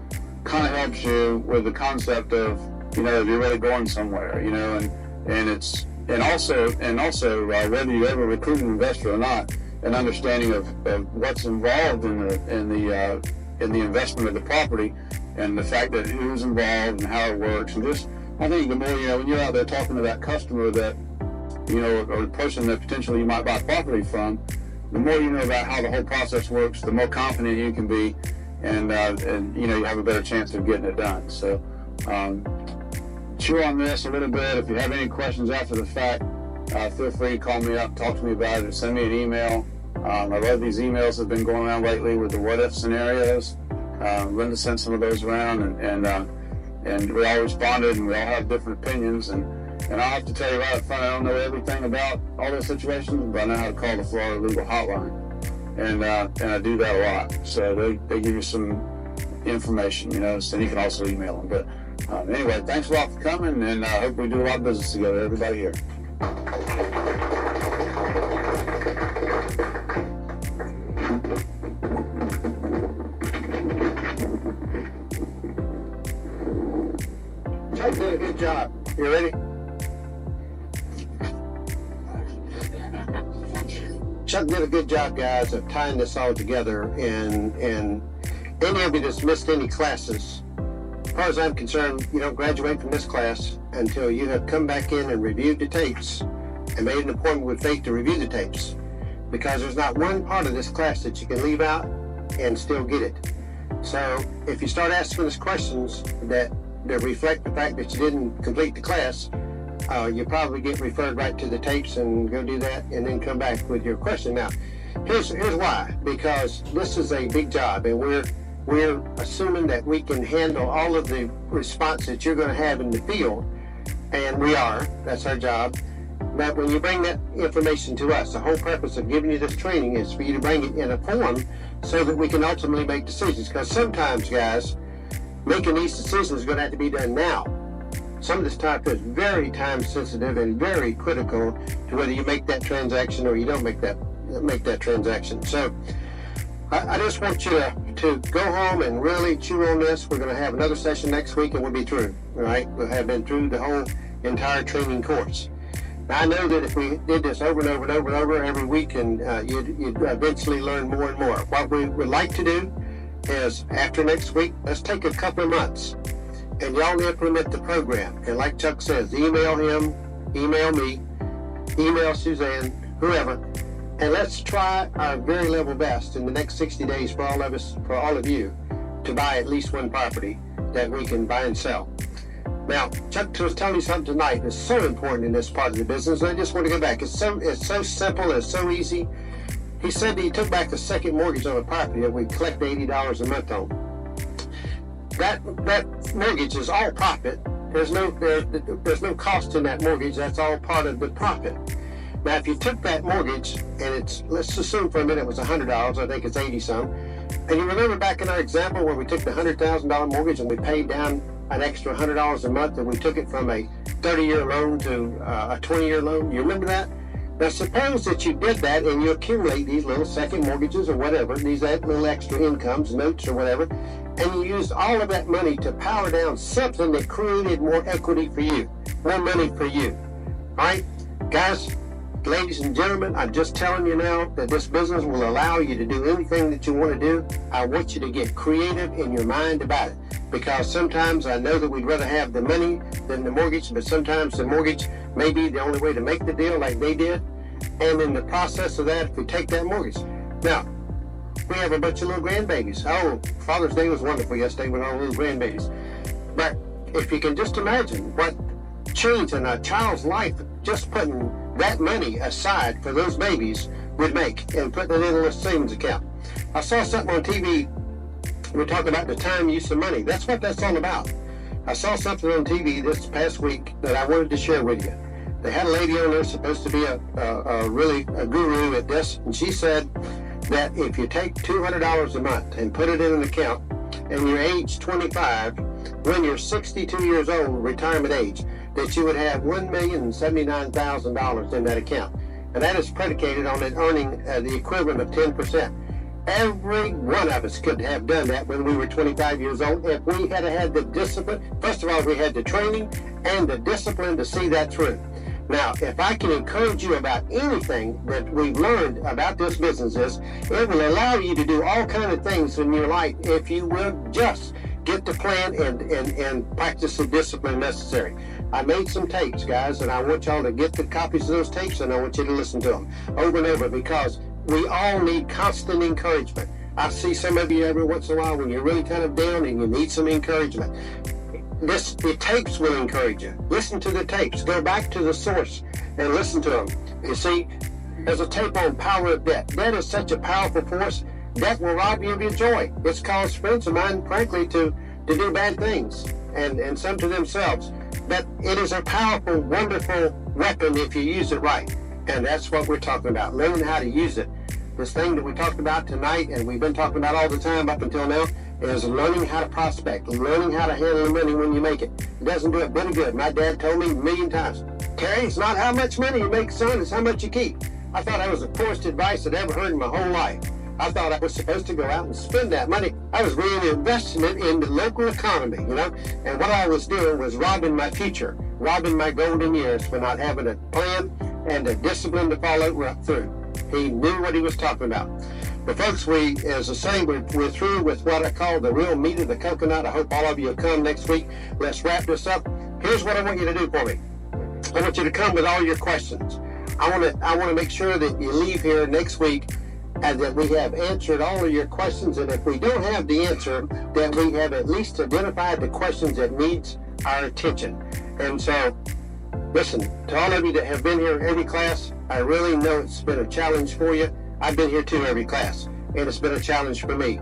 kind of helps you with the concept of, if you're really going somewhere, and also whether you ever recruit an investor or not, an understanding of what's involved in the investment of the property, and the fact that who's involved and how it works. And just, I think the more, when you're out there talking to that customer that, or the person that potentially you might buy property from, the more you know about how the whole process works, the more confident you can be, and you have a better chance of getting it done. So chew on this a little bit. If you have any questions after the fact, feel free to call me up, talk to me about it, or send me an email. I love these emails that have been going around lately with the what-if scenarios. Linda sent some of those around, and we all responded, and we all have different opinions. And I'll have to tell you right up front, I don't know everything about all those situations, but I know how to call the Florida Legal Hotline, and I do that a lot. So they give you some information, so you can also email them. But anyway, thanks a lot for coming, and I hope we do a lot of business together, everybody here. Chuck did a good job. You ready? Chuck did a good job, guys, of tying this all together, and any of you that's missed any classes, as far as I'm concerned, you don't graduate from this class until you have come back in and reviewed the tapes and made an appointment with Faith to review the tapes, because there's not one part of this class that you can leave out and still get it. So if you start asking us questions that reflect the fact that you didn't complete the class, you'll probably get referred right to the tapes and go do that and then come back with your question. Now, here's why. Because this is a big job, and we're assuming that we can handle all of the response that you're going to have in the field, and we are. That's our job. But when you bring that information to us, the whole purpose of giving you this training is for you to bring it in a form so that we can ultimately make decisions. Because sometimes, guys, making these decisions is going to have to be done now. some of this type is very time sensitive and very critical to whether you make that transaction or you don't make that transaction. So I just want you to go home and really chew on this. We're going to have another session next week and we'll be through. All right, we'll have been through the whole entire training course. Now, I know that if we did this over and over and over and over every week, and you'd eventually learn more and more. What we would like to do is, after next week, let's take a couple of months and y'all implement the program. And like Chuck says, email him, email me, email Suzanne, whoever, and let's try our very level best in the next 60 days for all of us, for all of you, to buy at least one property that we can buy and sell. Now, Chuck was telling me something tonight that's so important in this part of the business. I just want to go back. It's so simple. It's so easy. He said that he took back a second mortgage on a property that we collect $80 a month on. That mortgage is all profit. There's no cost in that mortgage. That's all part of the profit. Now, if you took that mortgage and let's assume for a minute it was $100. I think it's 80 some. And you remember back in our example where we took the $100,000 mortgage and we paid down an extra $100 a month, and we took it from a 30-year loan to a 20-year loan. You remember that? Now, suppose that you did that and you accumulate these little second mortgages or whatever, these little extra incomes, notes or whatever, and you used all of that money to power down something that created more equity for you, more money for you. All right? Guys, ladies and gentlemen, I'm just telling you now that this business will allow you to do anything that you want to do. I want you to get creative in your mind about it. Because sometimes I know that we'd rather have the money than the mortgage, but sometimes the mortgage may be the only way to make the deal like they did. And in the process of that, if we take that mortgage. Now, we have a bunch of little grandbabies. Oh, Father's Day was wonderful yesterday with our little grandbabies. But if you can just imagine what change in a child's life, just putting that money aside for those babies would make and putting it in a savings account. I saw something on TV. We're talking about the time use of money. That's what that's all about. I saw something on TV this past week that I wanted to share with you. They had a lady on there supposed to be a guru at this, and she said that if you take $200 a month and put it in an account, and you're age 25, when you're 62 years old, retirement age, that you would have $1,079,000 in that account. And that is predicated on it earning the equivalent of 10%. Every one of us could have done that when we were 25 years old if we had had the discipline. First of all, we had the training and the discipline to see that through. Now, if I can encourage you about anything that we've learned about this business is, it will allow you to do all kinds of things in your life if you will just get the plan and practice the discipline necessary. I made some tapes, guys, and I want y'all to get the copies of those tapes, and I want you to listen to them over and over, because we all need constant encouragement. I see some of you every once in a while when you're really kind of down and you need some encouragement. The tapes will encourage you. Listen to the tapes. Go back to the source and listen to them. You see, there's a tape on power of debt. Debt is such a powerful force. Debt will rob you of your joy. It's caused friends of mine, frankly, to do bad things, and some to themselves. But it is a powerful, wonderful weapon if you use it right. And that's what we're talking about, learning how to use it. This thing that we talked about tonight, and we've been talking about all the time up until now, is learning how to prospect, learning how to handle the money when you make it. It doesn't do a bit of good. My dad told me a million times, Terry, it's not how much money you make, son, it's how much you keep. I thought that was the poorest advice I'd ever heard in my whole life. I thought I was supposed to go out and spend that money. I was really investing it in the local economy, you know, and what I was doing was robbing my future, robbing my golden years for not having a plan and a discipline to follow right through. He knew what he was talking about. But folks, as I say, we're through with what I call the real meat of the coconut. I hope all of you will come next week. Let's wrap this up. Here's what I want you to do for me. I want you to come with all your questions. I want to make sure that you leave here next week and that we have answered all of your questions. And if we don't have the answer, then we have at least identified the questions that needs our attention. And so, listen, to all of you that have been here every class, I really know it's been a challenge for you. I've been here too every class, and it's been a challenge for me.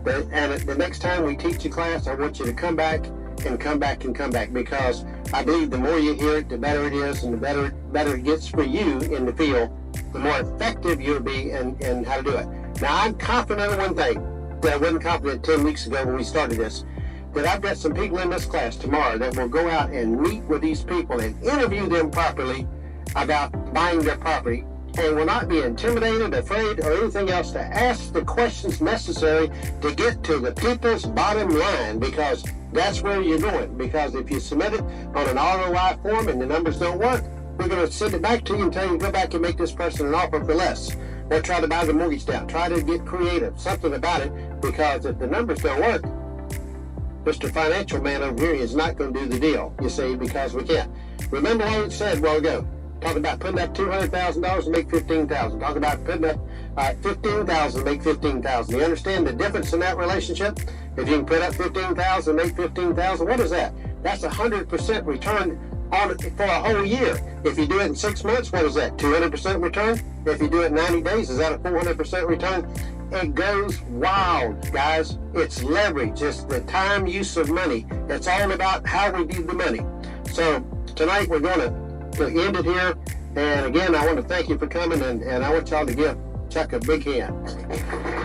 And the next time we teach a class, I want you to come back and come back and come back, because I believe the more you hear it, the better it is, and the better it gets for you in the field, the more effective you'll be in how to do it. Now, I'm confident of one thing that I wasn't confident 10 weeks ago when we started this, that I've got some people in this class tomorrow that will go out and meet with these people and interview them properly about buying their property, and will not be intimidated, afraid, or anything else to ask the questions necessary to get to the people's bottom line, because that's where you're going. Because if you submit it on an ROI form and the numbers don't work, we're going to send it back to you and tell you to go back and make this person an offer for less, or try to buy the mortgage down. Try to get creative, something about it, because if the numbers don't work, Mr. Financial Man over here is not going to do the deal, you see, because we can't. Remember what we said a while ago. Talk about putting up $200,000 and make $15,000. Talk about putting up $15,000 and make $15,000. You understand the difference in that relationship? If you can put up $15,000 and make $15,000, what is that? That's 100% return on it for a whole year. If you do it in 6 months, what is that? 200% return? If you do it in 90 days, is that a 400% return? It goes wild, guys. It's leverage. It's the time use of money. It's all about how we do the money. So tonight we're going to end it here. And again, I want to thank you for coming, and I want y'all to give Chuck a big hand.